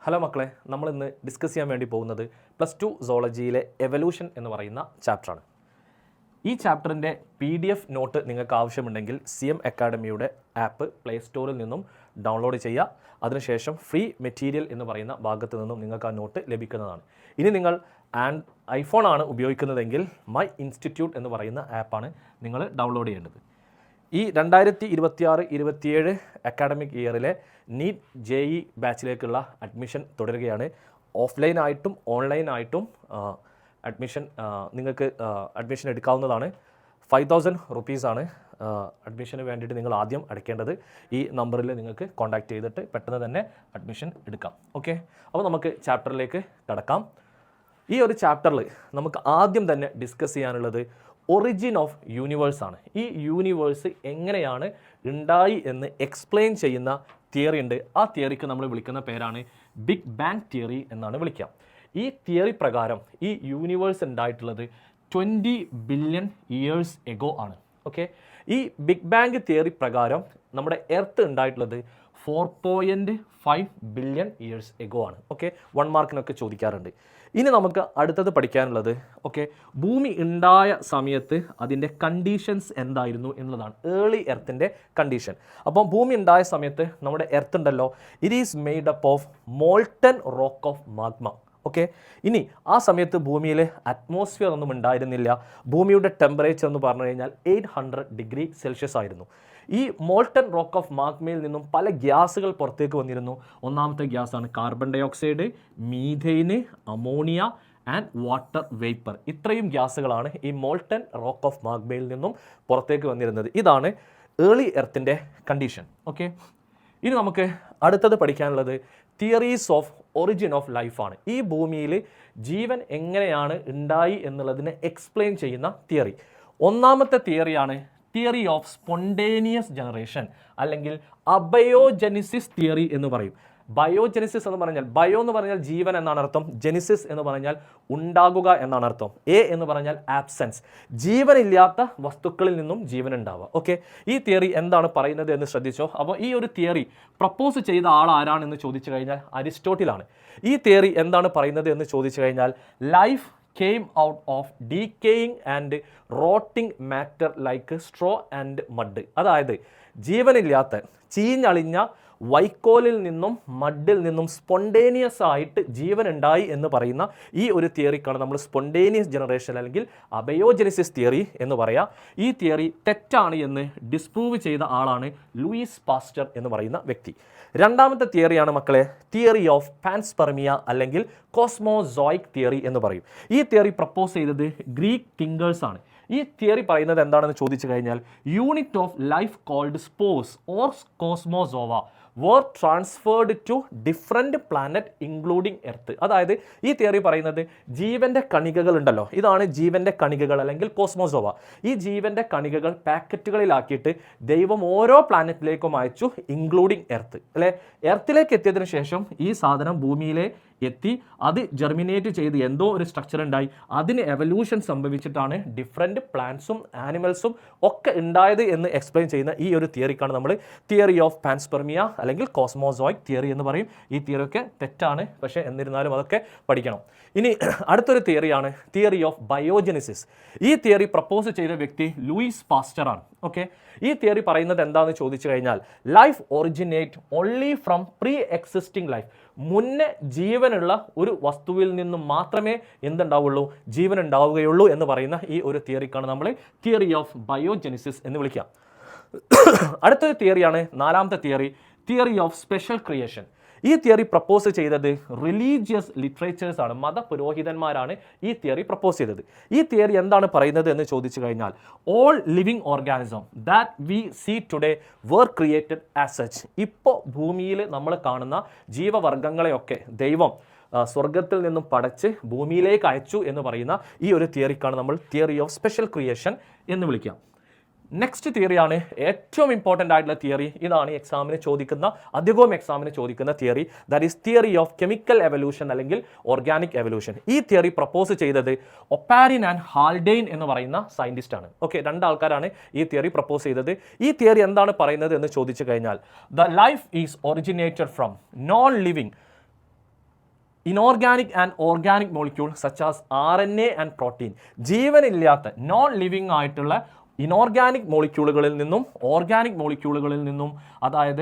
Hello മക്കളെ, നമ്മൾ ഇന്ന് ഡിസ്കസ് ചെയ്യാൻ വേണ്ടി പോകുന്നത് +2 സോളജിയിലെ എവല്യൂഷൻ എന്ന് പറയുന്ന ചാപ്റ്ററാണ്. ഈ ചാപ്റ്ററിൻ്റെ PDF നോട്ട് നിങ്ങൾക്ക് ആവശ്യമുണ്ടെങ്കിൽ CM അക്കാഡമിയുടെ ആപ്പ് പ്ലേ സ്റ്റോറിൽ നിന്നും ഡൗൺലോഡ് ചെയ്യുക. അതിനുശേഷം ഫ്രീ മെറ്റീരിയൽ എന്ന് പറയുന്ന ഭാഗത്ത് നിന്നും നിങ്ങൾക്ക് ആ നോട്ട് ലഭിക്കുന്നതാണ്. ഇനി നിങ്ങൾ iPhone ആണ് ഉപയോഗിക്കുന്നതെങ്കിൽ മൈ ഇൻസ്റ്റിറ്റ്യൂട്ട് എന്ന് പറയുന്ന ആപ്പാണ് നിങ്ങൾ ഡൗൺലോഡ് ചെയ്യേണ്ടത്. ഈ 2026-27 അക്കാഡമിക് ഇയറിലെ നീറ്റ് JEE ബാച്ചിലേക്കുള്ള അഡ്മിഷൻ തുടരുകയാണ്. ഓഫ്ലൈനായിട്ടും ഓൺലൈനായിട്ടും നിങ്ങൾക്ക് അഡ്മിഷൻ എടുക്കാവുന്നതാണ്. 5000 റുപ്പീസാണ് അഡ്മിഷന് വേണ്ടിയിട്ട് നിങ്ങൾ ആദ്യം അടയ്ക്കേണ്ടത്. ഈ നമ്പറിൽ നിങ്ങൾക്ക് കോൺടാക്റ്റ് ചെയ്തിട്ട് പെട്ടെന്ന് തന്നെ അഡ്മിഷൻ എടുക്കാം. ഓക്കെ, അപ്പോൾ നമുക്ക് ചാപ്റ്ററിലേക്ക് കടക്കാം. ഈ ഒരു ചാപ്റ്ററിൽ നമുക്ക് ആദ്യം തന്നെ ഡിസ്കസ് ചെയ്യാനുള്ളത് ഒറിജിൻ ഓഫ് യൂണിവേഴ്സ് ആണ്. ഈ യൂണിവേഴ്സ് എങ്ങനെയാണ് ഉണ്ടായി എന്ന് എക്സ്പ്ലെയിൻ ചെയ്യുന്ന തിയറി ഉണ്ട്. ആ തിയറിക്ക് നമ്മൾ വിളിക്കുന്ന പേരാണ് ബിഗ് ബാങ് തിയറി എന്നാണ് വിളിക്കുക. ഈ തിയറി പ്രകാരം ഈ യൂണിവേഴ്സ് ഉണ്ടായിട്ടുള്ളത് 20 ബില്യൺ ഇയേഴ്സ് എഗോ ആണ്. ഓക്കെ, ഈ ബിഗ് ബാങ് തിയറി പ്രകാരം നമ്മുടെ എർത്ത് ഉണ്ടായിട്ടുള്ളത് 4.5 ബില്യൺ ഇയേഴ്സ് എഗോ ആണ്. ഓക്കെ, 1 മാർക്കിനൊക്കെ ചോദിക്കാറുണ്ട്. ഇനി നമുക്ക് അടുത്തത് പഠിക്കാനുള്ളത് ഭൂമി ഉണ്ടായ സമയത്ത് അതിൻ്റെ കണ്ടീഷൻസ് എന്തായിരുന്നു എന്നുള്ളതാണ്. ഏർലി എർത്തിൻ്റെ കണ്ടീഷൻ. അപ്പം ഭൂമി ഉണ്ടായ സമയത്ത് നമ്മുടെ എർത്ത് ഉണ്ടല്ലോ, it is made up of molten rock of magma. Okay, ഇനി ആ സമയത്ത് ഭൂമിയിൽ അറ്റ്മോസ്ഫിയർ ഒന്നും ഉണ്ടായിരുന്നില്ല. ഭൂമിയുടെ ടെമ്പറേച്ചർ എന്ന് പറഞ്ഞു കഴിഞ്ഞാൽ 800 ഡിഗ്രി സെൽഷ്യസ് ആയിരുന്നു. ഈ മോൾട്ടൻ റോക്ക് ഓഫ് മാഗ്മയിൽ നിന്നും പല ഗ്യാസുകൾ പുറത്തേക്ക് വന്നിരുന്നു. ഒന്നാമത്തെ ഗ്യാസാണ് carbon dioxide, methane, ammonia and water vapour. ഇത്രയും ഗ്യാസുകളാണ് ഈ മോൾട്ടൻ റോക്ക് ഓഫ് മാഗ്മയിൽ നിന്നും പുറത്തേക്ക് വന്നിരുന്നത്. ഇതാണ് ഏർലി എർത്തിൻ്റെ കണ്ടീഷൻ. ഓക്കെ, ഇനി നമുക്ക് അടുത്തത് പഠിക്കാനുള്ളത് തിയറീസ് ഓഫ് ഒറിജിൻ ഓഫ് ലൈഫാണ്. ഈ ഭൂമിയിൽ ജീവൻ എങ്ങനെയാണ് ഉണ്ടായി എന്നുള്ളതിനെ എക്സ്പ്ലെയിൻ ചെയ്യുന്ന തിയറി. ഒന്നാമത്തെ തിയറിയാണ് തിയറി ഓഫ് സ്പോണ്ടേനിയസ് ജനറേഷൻ, അല്ലെങ്കിൽ അബയോജെനിസിസ് തിയറി എന്ന് പറയും. ബയോജെനിസിസ് എന്ന് പറഞ്ഞാൽ, ബയോ എന്ന് പറഞ്ഞാൽ ജീവൻ എന്നാണ് അർത്ഥം, ജെനിസിസ് എന്ന് പറഞ്ഞാൽ ഉണ്ടാകുക എന്നാണ് അർത്ഥം, എന്ന് പറഞ്ഞാൽ ആബ്സെൻസ്, ജീവനില്ലാത്ത വസ്തുക്കളിൽ നിന്നും ജീവൻ ഉണ്ടാവുക. ഓക്കെ, ഈ തിയറി എന്താണ് പറയുന്നത് എന്ന് ശ്രദ്ധിച്ചോ. അപ്പോൾ ഈ ഒരു തിയറി പ്രപ്പോസ് ചെയ്ത ആൾ ആരാണെന്ന് ചോദിച്ചു കഴിഞ്ഞാൽ അരിസ്റ്റോട്ടിലാണ്. ഈ തിയറി എന്താണ് പറയുന്നത് എന്ന് ചോദിച്ചു കഴിഞ്ഞാൽ life came out of decaying and rotting matter like straw and mud. അതായത് ജീവനില്ലാത്ത ചീഞ്ഞളിഞ്ഞ വൈക്കോലിൽ നിന്നും മഡിൽ നിന്നും സ്പോണ്ടേനിയസ് ആയിട്ട് ജീവൻ ഉണ്ടായി എന്ന് പറയുന്ന ഈ ഒരു തിയറിക്കാണ് നമ്മൾ സ്പോണ്ടേനിയസ് ജനറേഷൻ അല്ലെങ്കിൽ അബയോജെനിസിസ് തിയറി എന്ന് പറയാം. ഈ തിയറി തെറ്റാണ് എന്ന് ഡിസ്പ്രൂവ് ചെയ്ത ആളാണ് ലൂയിസ് പാസ്റ്റർ എന്ന് പറയുന്ന വ്യക്തി. രണ്ടാമത്തെ തിയറിയാണ് മക്കളെ തിയറി ഓഫ് പാൻസ്പെർമിയ അല്ലെങ്കിൽ കോസ്മോസോയിക് തിയറി എന്ന് പറയും. ഈ തിയറി പ്രപ്പോസ് ചെയ്തത് ഗ്രീക്ക് തിങ്കേഴ്സ് ആണ്. ഈ തിയറി പറയുന്നത് എന്താണെന്ന് ചോദിച്ചു കഴിഞ്ഞാൽ unit of life called spores or cosmozoa were transferred to different planet including earth. അതായത് ഈ തിയറി പറയുന്നത് ജീവൻ്റെ കണികകൾ ഉണ്ടല്ലോ, ഇതാണ് ജീവൻ്റെ കണികകൾ അല്ലെങ്കിൽ കോസ്മോസോവ. ഈ ജീവൻ്റെ കണികകൾ പാക്കറ്റുകളിലാക്കിയിട്ട് ദൈവം ഓരോ പ്ലാനറ്റിലേക്കും അയച്ചു, ഇൻക്ലൂഡിങ് എർത്ത്. അല്ലെ, എർത്തിലേക്ക് എത്തിയതിനു ശേഷം ഈ സാധനം ഭൂമിയിലെ എത്തി, അത് ജെർമിനേറ്റ് ചെയ്ത് എന്തോ ഒരു സ്ട്രക്ചർ ഉണ്ടായി, അതിന് എവല്യൂഷൻ സംഭവിച്ചിട്ടാണ് ഡിഫറെൻറ്റ് പ്ലാന്റ്സും ആനിമൽസും ഒക്കെ ഉണ്ടായത് എന്ന് എക്സ്പ്ലെയിൻ ചെയ്യുന്ന ഈ ഒരു തിയറിക്കാണ് നമ്മൾ തിയറി ഓഫ് പാൻസ്പെർമിയ അല്ലെങ്കിൽ കോസ്മോസോയിക് തിയറി എന്ന് പറയും. ഈ തിയറി ഒക്കെ തെറ്റാണ്, പക്ഷേ എന്നിരുന്നാലും അതൊക്കെ പഠിക്കണം. ഇനി അടുത്തൊരു തിയറിയാണ് തിയറി ഓഫ് ബയോജെനിസിസ്. ഈ തിയറി പ്രപ്പോസ് ചെയ്ത വ്യക്തി ലൂയിസ് പാസ്റ്റർ ആണ്. ഓക്കെ, ഈ തിയറി പറയുന്നത് എന്താണെന്ന് ചോദിച്ചു കഴിഞ്ഞാൽ life originate only from pre existing life. മുന്നേ ജീവനുള്ള ഒരു വസ്തുവിൽ നിന്നും മാത്രമേ എന്തുണ്ടാവുള്ളൂ, ജീവൻ ഉണ്ടാവുകയുള്ളൂ എന്ന് പറയുന്ന ഈ ഒരു തിയറിക്കാണ് നമ്മൾ തിയറി ഓഫ് ബയോജെനിസിസ് എന്ന് വിളിക്കുക. അടുത്തൊരു തിയറിയാണ് നാലാമത്തെ theory theory of special creation. ഈ തിയറി പ്രപ്പോസ് ചെയ്തത് റിലീജിയസ് ലിറ്ററേച്ചേഴ്സ് ആണ്, മതപുരോഹിതന്മാരാണ് ഈ തിയറി പ്രപ്പോസ് ചെയ്തത്. ഈ തിയറി എന്താണ് പറയുന്നത് എന്ന് ചോദിച്ചു കഴിഞ്ഞാൽ all living organism that we see today were created as such. ഇപ്പോൾ ഭൂമിയിൽ നമ്മൾ കാണുന്ന ജീവവർഗങ്ങളെയൊക്കെ ദൈവം സ്വർഗത്തിൽ നിന്നും പടച്ച് ഭൂമിയിലേക്ക് അയച്ചു എന്ന് പറയുന്ന ഈ ഒരു തിയറിക്കാണ് നമ്മൾ തിയറി ഓഫ് സ്പെഷ്യൽ ക്രിയേഷൻ എന്ന് വിളിക്കുക. നെക്സ്റ്റ് തിയറിയാണ് ഏറ്റവും ഇമ്പോർട്ടൻ്റ് ആയിട്ടുള്ള തിയറി. ഇതാണ് എക്സാമിന് ചോദിക്കുന്ന, അധികവും എക്സാമിന് ചോദിക്കുന്ന theory. That is theory of chemical evolution അല്ലെങ്കിൽ ഓർഗാനിക് എവല്യൂഷൻ. ഈ തിയറി പ്രപ്പോസ് ചെയ്തത് ഒപ്പാരിൻ ആൻഡ് ഹാൽഡെയിൻ എന്ന് പറയുന്ന സയൻറ്റിസ്റ്റ് ആണ്. ഓക്കെ, 2 ആൾക്കാരാണ് ഈ തിയറി പ്രപ്പോസ് ചെയ്തത്. ഈ തിയറി എന്താണ് പറയുന്നത് എന്ന് ചോദിച്ചു കഴിഞ്ഞാൽ the life is originated from non living inorganic and organic molecule such as RNA and protein. ജീവനില്ലാത്ത നോൺ ലിവിങ് ആയിട്ടുള്ള ഇനോർഗാനിക് മോളിക്യൂളുകളിൽ നിന്നും ഓർഗാനിക് മോളിക്യൂളുകളിൽ നിന്നും, അതായത്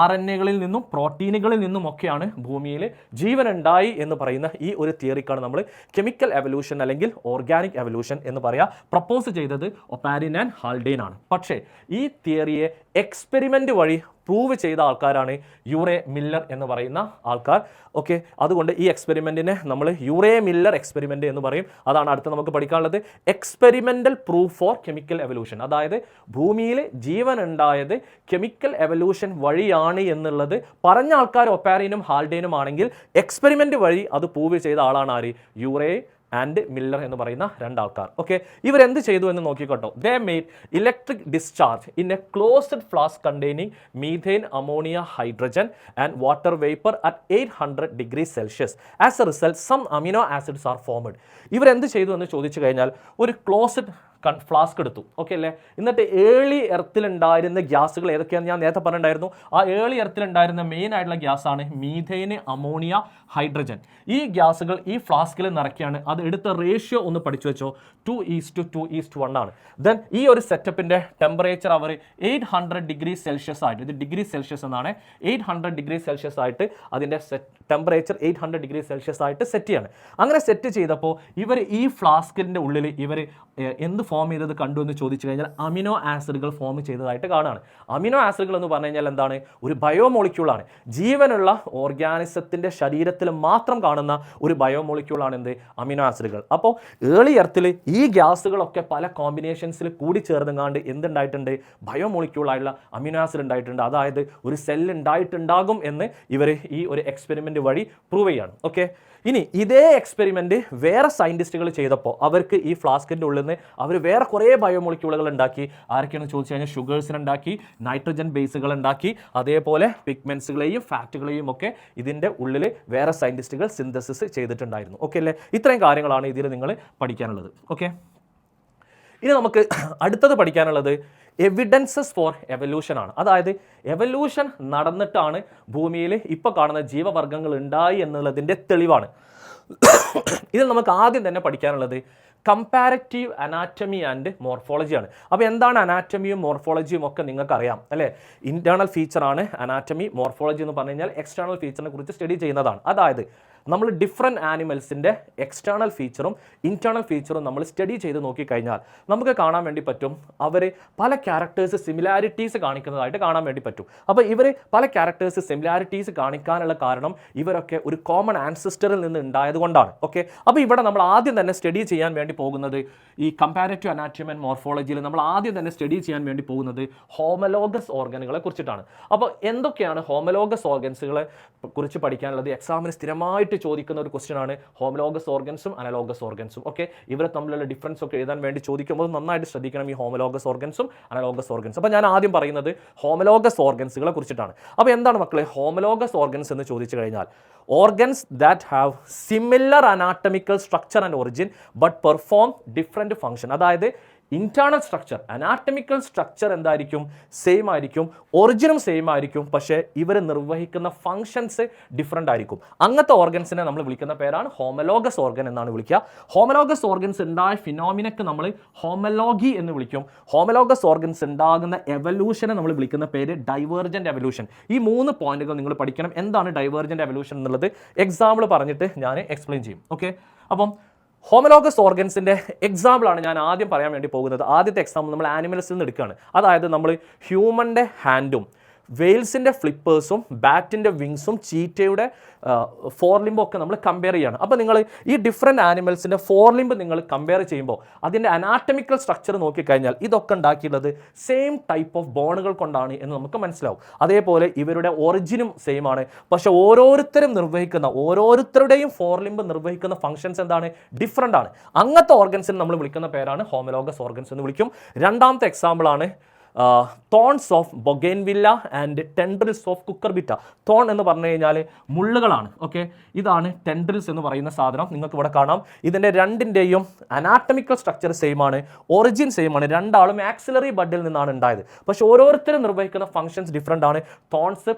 RNAകളിൽ നിന്നും പ്രോട്ടീനുകളിൽ നിന്നും ഒക്കെയാണ് ഭൂമിയിൽ ജീവനുണ്ടായി എന്ന് പറയുന്ന ഈ ഒരു തിയറിക്കാണ് നമ്മൾ കെമിക്കൽ എവല്യൂഷൻ അല്ലെങ്കിൽ ഓർഗാനിക് എവല്യൂഷൻ എന്ന് പറയുക. പ്രപ്പോസ് ചെയ്തത് ഒപാരിൻ ആൻഡ് ഹാൽഡെയ്ൻ ആണ്. പക്ഷേ ഈ തിയറിയെ എക്സ്പെരിമെൻ്റ് വഴി പ്രൂവ് ചെയ്ത ആൾക്കാരാണ് യൂറേ മില്ലർ എന്ന് പറയുന്ന ആൾക്കാർ. ഓക്കെ, അതുകൊണ്ട് ഈ എക്സ്പെരിമെൻറ്റിനെ നമ്മൾ യൂറേ മില്ലർ എക്സ്പെരിമെൻ്റ് എന്ന് പറയും. അതാണ് അടുത്ത് നമുക്ക് പഠിക്കാനുള്ളത്. Experimental proof four chemical evolution, അതായത് ഭൂമിയിൽ ജീവൻ ഉണ്ടായത് കെമിക്കൽ എവല്യൂഷൻ വഴിയാണ് എന്നുള്ളത് പറഞ്ഞ ആൾക്കാർ ഒപാരിനും ഹാൽഡെയ്നും ആണെങ്കിൽ എക്സ്പെരിമെൻ്റ് വഴി അത് പ്രൂവ് ചെയ്ത ആളാണ് ആര്? യൂറേ ആൻഡ് മില്ലർ എന്ന് പറയുന്ന രണ്ടാൾക്കാർ. ഓക്കെ, ഇവരെന്ത് ചെയ്തു എന്ന് നോക്കിക്കോട്ടോ. They made electric discharge in a closed flask containing methane, ammonia, hydrogen and water vapour at 800 degrees Celsius. As a result some amino acids are formed. ഇവരെന്ത് ചെയ്തു എന്ന് ചോദിച്ചു കഴിഞ്ഞാൽ ഒരു ക്ലോസ്ഡ് ഫ്ലാസ്ക് എടുത്തു. ഓക്കെ അല്ലേ? എന്നിട്ട് ഏർലി എർത്തിലുണ്ടായിരുന്ന ഗ്യാസുകൾ ഏതൊക്കെയാണെന്ന് ഞാൻ നേരത്തെ പറഞ്ഞിട്ടുണ്ടായിരുന്നു. ആ ഏർലി എർത്തിലുണ്ടായിരുന്ന മെയിൻ ആയിട്ടുള്ള ഗ്യാസാണ് മീഥേന്, അമോണിയ, ഹൈഡ്രജൻ. ഈ ഗ്യാസുകൾ ഈ ഫ്ലാസ്കിൽ നിറയ്ക്കുകയാണ്. അത് എടുത്ത റേഷ്യോ ഒന്ന് പഠിച്ചു വെച്ചോ, 2:1 ആണ്. ദെൻ ഈ ഒരു സെറ്റപ്പിൻ്റെ ടെമ്പറേച്ചർ അവർ 800 degrees Celsius ആയിട്ട്, ഇത് ഡിഗ്രി സെൽഷ്യസ് എന്നാണ്, 800 degrees Celsius ആയിട്ട് അതിൻ്റെ ടെമ്പറേച്ചർ 800 degrees Celsius ആയിട്ട് സെറ്റ് ചെയ്യാണ്. അങ്ങനെ സെറ്റ് ചെയ്തപ്പോൾ ഇവർ ഈ ഫ്ലാസ്കിൻ്റെ ഉള്ളിൽ ഇവർ എന്ത് ഫോം ചെയ്തത് കണ്ടു എന്ന് ചോദിച്ചു കഴിഞ്ഞാൽ അമിനോ ആസിഡുകൾ ഫോം ചെയ്തതായിട്ട് കാണുകയാണ്. അമിനോ ആസിഡുകൾ എന്ന് പറഞ്ഞു കഴിഞ്ഞാൽ എന്താണ്? ഒരു ബയോമോളിക്യൂളാണ്. ജീവനുള്ള ഓർഗാനിസത്തിൻ്റെ ശരീരത്തിൽ മാത്രം കാണുന്ന ഒരു ബയോമോളിക്യൂളാണ് എന്ത്? അമിനോ ആസിഡുകൾ. അപ്പോൾ ഏർലി എർത്തിൽ ഈ ഗ്യാസുകളൊക്കെ പല കോമ്പിനേഷൻസിൽ കൂടി ചേർന്നങ്ങാണ്ട് എന്തുണ്ടായിട്ടുണ്ട്? ബയോമോളിക്യൂളായുള്ള അമിനോ ആസിഡ് ഉണ്ടായിട്ടുണ്ട്. അതായത് ഒരു സെല്ല് ഉണ്ടായിട്ടുണ്ടാകും എന്ന് ഇവർ ഈ ഒരു എക്സ്പെരിമെൻ്റ് വഴി പ്രൂവ് ചെയ്യാണ്. ഓക്കെ, ഇനി ഇതേ എക്സ്പെരിമെൻ്റ് വേറെ സയൻറ്റിസ്റ്റുകൾ ചെയ്തപ്പോൾ അവർക്ക് ഈ ഫ്ലാസ്കിൻ്റെ ഉള്ളിൽ നിന്ന് അവർ വേറെ കുറേ ബയോമോളിക്യൂളുകൾ ഉണ്ടാക്കി. ആരൊക്കെയാണെന്ന് ചോദിച്ചു കഴിഞ്ഞാൽ ഷുഗേഴ്സിനുണ്ടാക്കി, നൈട്രജൻ ബേസുകൾ ഉണ്ടാക്കി, അതേപോലെ പിഗ്മെൻസുകളെയും ഫാറ്റുകളെയും ഒക്കെ ഇതിൻ്റെ ഉള്ളിൽ വേറെ സയൻറ്റിസ്റ്റുകൾ സിന്തസിസ് ചെയ്തിട്ടുണ്ടായിരുന്നു. ഓക്കെ അല്ലേ? ഇത്രയും കാര്യങ്ങളാണ് ഇതിൽ നിങ്ങൾ പഠിക്കാനുള്ളത്. ഓക്കെ, ഇനി നമുക്ക് അടുത്തത് പഠിക്കാനുള്ളത് എവിഡൻസസ് ഫോർ എവല്യൂഷൻ ആണ്. അതായത് എവല്യൂഷൻ നടന്നിട്ടാണ് ഭൂമിയിൽ ഇപ്പോൾ കാണുന്ന ജീവവർഗ്ഗങ്ങൾ ഉണ്ടായി എന്നുള്ളതിൻ്റെ തെളിവാണ്. ഇതിൽ നമുക്ക് ആദ്യം തന്നെ പഠിക്കാനുള്ളത് കമ്പാരറ്റീവ് അനാറ്റമി ആൻഡ് മോർഫോളജിയാണ്. അപ്പോൾ എന്താണ് അനാറ്റമിയും മോർഫോളജിയും ഒക്കെ നിങ്ങൾക്കറിയാം അല്ലേ? Internal ഫീച്ചറാണ് anatomy. മോർഫോളജി എന്ന് പറഞ്ഞു കഴിഞ്ഞാൽ എക്സ്റ്റേണൽ ഫീച്ചറിനെ കുറിച്ച് സ്റ്റഡി ചെയ്യുന്നതാണ്. അതായത് നമ്മൾ ഡിഫറെൻറ്റ് ആനിമൽസിൻ്റെ എക്സ്റ്റേണൽ ഫീച്ചറും ഇൻറ്റേർണൽ ഫീച്ചറും നമ്മൾ സ്റ്റഡി ചെയ്ത് നോക്കിക്കഴിഞ്ഞാൽ നമുക്ക് കാണാൻ വേണ്ടി പറ്റും അവർ പല ക്യാരക്ടേഴ്സ് സിമിലാരിറ്റീസ് കാണിക്കുന്നതായിട്ട് കാണാൻ വേണ്ടി പറ്റും. അപ്പോൾ ഇവർ പല ക്യാരക്ടേഴ്സ് സിമിലാരിറ്റീസ് കാണിക്കാനുള്ള കാരണം ഇവരൊക്കെ ഒരു കോമൺ ആൻസിസ്റ്ററിൽ നിന്ന് ഉണ്ടായതുകൊണ്ടാണ്. ഓക്കെ, അപ്പോൾ ഇവിടെ നമ്മൾ ആദ്യം തന്നെ സ്റ്റഡി ചെയ്യാൻ വേണ്ടി പോകുന്നത് ഈ കമ്പാരറ്റീവ് അനാറ്റമി ആൻഡ് മോർഫോളജിയിൽ നമ്മൾ ആദ്യം തന്നെ സ്റ്റഡി ചെയ്യാൻ വേണ്ടി പോകുന്നത് ഹോമലോഗസ് ഓർഗനുകളെ കുറിച്ചിട്ടാണ്. അപ്പോൾ എന്തൊക്കെയാണ് ഹോമലോഗസ് ഓർഗൻസുകളെ കുറിച്ച് പഠിക്കാനുള്ളത്? എക്സാമിന് സ്ഥിരമായിട്ട് ചോദിക്കുന്ന ഒരു ക്വസ്റ്റ്യൻ ആണ് ഹോമലോഗസ് ഓർഗൻസും അനലോഗസ് ഓർഗൻസും. ഓക്കെ, ഇവരെ തമ്മിലുള്ള ഡിഫറൻസ് ഒക്കെ എഴുതാൻ വേണ്ടി ചോദിക്കുമ്പോൾ നന്നായിട്ട് ശ്രദ്ധിക്കണം ഈ ഹോമലോഗസ് ഓർഗൻസും അനലോഗസ് ഓർഗൻസും. അപ്പോൾ ഞാൻ ആദ്യം പറയുന്നത് ഹോമലോഗസ് ഓർഗൻസുകളെ കുറിച്ചിട്ടാണ്. അപ്പോൾ എന്താണ് മക്കളെ ഹോമലോഗസ് ഓർഗൻസ് എന്ന് ചോദിച്ചു കഴിഞ്ഞാൽ organs that have similar anatomical structure and origin but perform different function. അതായത് ഇന്റേണൽ സ്ട്രക്ചർ, അനാറ്റമിക്കൽ സ്ട്രക്ചർ എന്തായിരിക്കും? സെയിം ആയിരിക്കും, ഒറിജിനും സെയിം ആയിരിക്കും, പക്ഷേ ഇവർ നിർവഹിക്കുന്ന ഫങ്ഷൻസ് ഡിഫറെൻ്റ് ആയിരിക്കും. അങ്ങനത്തെ ഓർഗൻസിനെ നമ്മൾ വിളിക്കുന്ന പേരാണ് ഹോമലോഗസ് ഓർഗൻ എന്നാണ് വിളിക്കുക. ഹോമലോഗസ് ഓർഗൻസ് ഉണ്ടായ ഫിനോമിനക്ക് നമ്മൾ ഹോമലോഗി എന്ന് വിളിക്കും. ഹോമലോഗസ് ഓർഗൻസ് ഉണ്ടാകുന്ന എവല്യൂഷനെ നമ്മൾ വിളിക്കുന്ന പേര് ഡൈവേർജൻ്റ് എവല്യൂഷൻ. ഈ 3 പോയിന്റുകൾ നിങ്ങൾ പഠിക്കണം. എന്താണ് ഡൈവേർജൻ്റ് എവല്യൂഷൻ എന്നുള്ളത് എക്സാമ്പിൾ പറഞ്ഞിട്ട് ഞാൻ എക്സ്പ്ലെയിൻ ചെയ്യും. ഓക്കെ, അപ്പം ഹോമലോഗസ് ഓർഗൻസിൻ്റെ എക്സാമ്പിളാണ് ഞാൻ ആദ്യം പറയാൻ വേണ്ടി പോകുന്നത്. ആദ്യത്തെ എക്സാമ്പിൾ നമ്മൾ ആനിമൽസിൽ നിന്ന് എടുക്കുകയാണ്. അതായത് നമ്മൾ ഹ്യൂമൻ്റെ ഹാൻഡും വെയിൽസിൻ്റെ ഫ്ലിപ്പേഴ്സും ബാറ്റിൻ്റെ വിങ്സും ചീറ്റയുടെ ഫോർലിംബും ഒക്കെ നമ്മൾ കമ്പയർ ചെയ്യാണ്. അപ്പോൾ നിങ്ങൾ ഈ ഡിഫറെൻറ്റ് ആനിമൽസിൻ്റെ ഫോർലിംബ് നിങ്ങൾ കമ്പയർ ചെയ്യുമ്പോൾ അതിൻ്റെ അനാറ്റമിക്കൽ സ്ട്രക്ചർ നോക്കിക്കഴിഞ്ഞാൽ ഇതൊക്കെ ഉണ്ടാക്കിയുള്ളത് സെയിം ടൈപ്പ് ഓഫ് ബോണുകൾ കൊണ്ടാണ് എന്ന് നമുക്ക് മനസ്സിലാവും. അതേപോലെ ഇവരുടെ ഒറിജിനും സെയിം ആണ്, പക്ഷേ ഓരോരുത്തരുടെയും ഫോർലിംബ് നിർവഹിക്കുന്ന ഫങ്ഷൻസ് എന്താണ്? ഡിഫറെൻ്റ് ആണ്. അങ്ങനത്തെ ഓർഗൻസിന് നമ്മൾ വിളിക്കുന്ന പേരാണ് ഹോമലോഗസ് ഓർഗൻസ് എന്ന് വിളിക്കും. രണ്ടാമത്തെ എക്സാമ്പിളാണ് thorns of bougainvillea and tendrils of cucurbita. Thorn എന്ന് പറഞ്ഞു കഴിഞ്ഞാൽ മുള്ളുകളാണ്. ഓക്കെ, ഇതാണ് ടെൻഡ്രിൽസ് എന്ന് പറയുന്ന സാധനം. നിങ്ങൾക്ക് ഇവിടെ കാണാം. ഇതിൻ്റെ രണ്ടിൻ്റെയും അനാറ്റമിക്കൽ സ്ട്രക്ചർ സെയിം ആണ്, ഒറിജിൻ സെയിം ആണ്. രണ്ടാളും ആക്സിലറി ബഡിൽ നിന്നാണ് ഉണ്ടായത്, പക്ഷെ ഓരോരുത്തരും നിർവഹിക്കുന്ന ഫങ്ഷൻസ് ഡിഫറെൻ്റ് ആണ്. തോൺസ്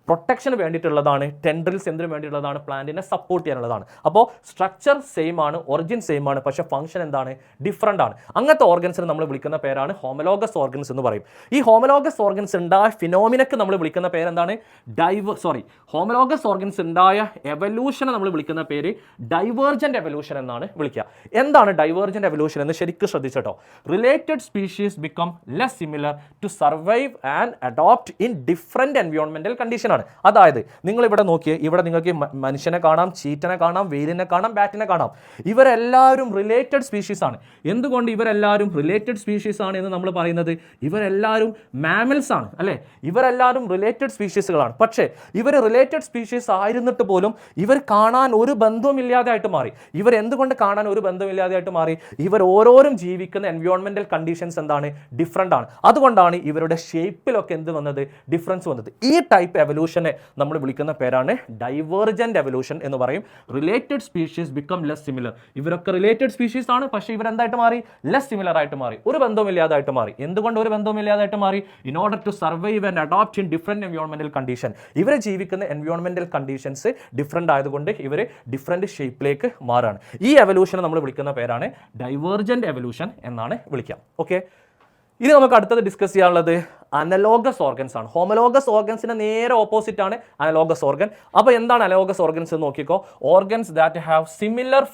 പ്രൊട്ടക്ഷന് വേണ്ടിയിട്ടുള്ളതാണ്, ടെൻഡ്രിൽസ് എന്തിനു വേണ്ടിയിട്ടുള്ളതാണ്, പ്ലാന്റിനെ സപ്പോർട്ട് ചെയ്യാനുള്ളതാണ്. അപ്പോൾ സ്ട്രക്ചർ സെയിം ആണ്, ഒറിജിൻ സെയിം ആണ്, പക്ഷേ ഫംഗ്ഷൻ എന്താണ്, ഡിഫറൻ്റ് ആണ്. അങ്ങനത്തെ ഓർഗൻസിന് നമ്മൾ വിളിക്കുന്ന പേരാണ് ഹോമലോഗസ് ഓർഗൻസ് എന്ന് പറയും. ഈ ഹോമലോഗസ് ഓർഗൻസ് ഉണ്ടായ ഫിനോമിനക്ക് നമ്മൾ വിളിക്കുന്ന പേരെന്താണ്, ഹോമലോഗസ് ഓർഗൻസ് ഉണ്ടായ എവല്യൂഷനെ നമ്മൾ വിളിക്കുന്ന പേര് ഡൈവേർജന്റ് എവല്യൂഷൻ എന്നാണ് വിളിക്കുക. എന്താണ് ഡൈവേർജന്റ് എവല്യൂഷൻ എന്ന് ശരിക്കും ശ്രദ്ധിച്ചോ. Related species become less similar to survive and adopt in different എൻവയോൺമെന്റൽ കണ്ടീഷൻ ആണ്. അതായത് നിങ്ങൾ ഇവിടെ നോക്കിയേ, ഇവിടെ നിങ്ങൾക്ക് മനുഷ്യനെ കാണാം, ചീറ്റനെ കാണാം, വെയിലിനെ കാണാം, ബാറ്റിനെ കാണാം. ഇവരെല്ലാവരും റിലേറ്റഡ് സ്പീഷീസ് ആണ്. എന്തുകൊണ്ട് ഇവരെല്ലാവരും റിലേറ്റഡ് സ്പീഷീസ് ആണ് എന്ന് നമ്മൾ പറയുന്നത്, ഇവരെല്ലാവരും മാമൽസ് ആണ് അല്ലേ, ഇവരെല്ലാവരും റിലേറ്റഡ് സ്പീഷീസുകളാണ്. പക്ഷേ ഇവർ റിലേറ്റഡ് സ്പീഷീസ് ആയിരുന്നിട്ട് പോലും ഇവർ കാണാൻ ഒരു ബന്ധവുമില്ലാതെയായിട്ട് മാറി. ഇവർ എന്തുകൊണ്ട് കാണാൻ ഒരു ബന്ധമില്ലാതെയായിട്ട് മാറി, ഇവർ ഓരോരും ജീവിക്കുന്ന എൻവയോൺമെന്റൽ കണ്ടീഷൻസ് എന്താണ്, ഡിഫറെൻ്റ് ആണ്. അതുകൊണ്ടാണ് ഇവരുടെ ഷേപ്പിലൊക്കെ എന്ത് വന്നത്, ഡിഫറൻസ് വന്നത്. ഈ ടൈപ്പ് എവല്യൂഷനെ നമ്മൾ വിളിക്കുന്ന പേരാണ് ഡൈവേർജന്റ് എവല്യൂഷൻ എന്ന് പറയും. Related species become less similar. ഇവരൊക്കെ റിലേറ്റഡ് സ്പീഷീസ് ആണ്, പക്ഷേ ഇവരെന്തായിട്ട് മാറി, ലെസ് സിമിലർ ആയിട്ട് മാറി, ഒരു ബന്ധവുമില്ലാതായിട്ട് മാറി. എന്തുകൊണ്ട് ഒരു ബന്ധവുമില്ലാതായിട്ട് മാറി, in order to survive and adopt in different എൻവയോൺമെന്റൽ കണ്ടീഷൻ. ഇവർ ജീവിക്കുന്ന എൻവയോൺമെന്റൽ കണ്ടീഷൻസ് ഡിഫറെൻ്റ് ആയതുകൊണ്ട് ഇവർ ഡിഫറെന്റ് ഷേപ്പിലേക്ക് മാറാണ്. ഈ എവല്യൂഷനെ നമ്മൾ വിളിക്കുന്ന പേരാണ് ഡൈവേർജന്റ് എവല്യൂഷൻ എന്നാണ് വിളിക്കുക. ഓക്കെ, ഇനി നമുക്ക് അടുത്തത് ഡിസ്കസ് ചെയ്യാനുള്ളത് അനലോഗസ് ഓർഗൻസ് ആണ്. ഹോമലോഗസ് ഓർഗൻസിന്റെ നേരെ ഓപ്പോസിറ്റ് ആണ് അനലോഗസ് ഓർഗൻ. അപ്പോൾ എന്താണ് അനലോഗസ് ഓർഗൻസ് എന്ന് നോക്കിക്കോ. Organs that have similar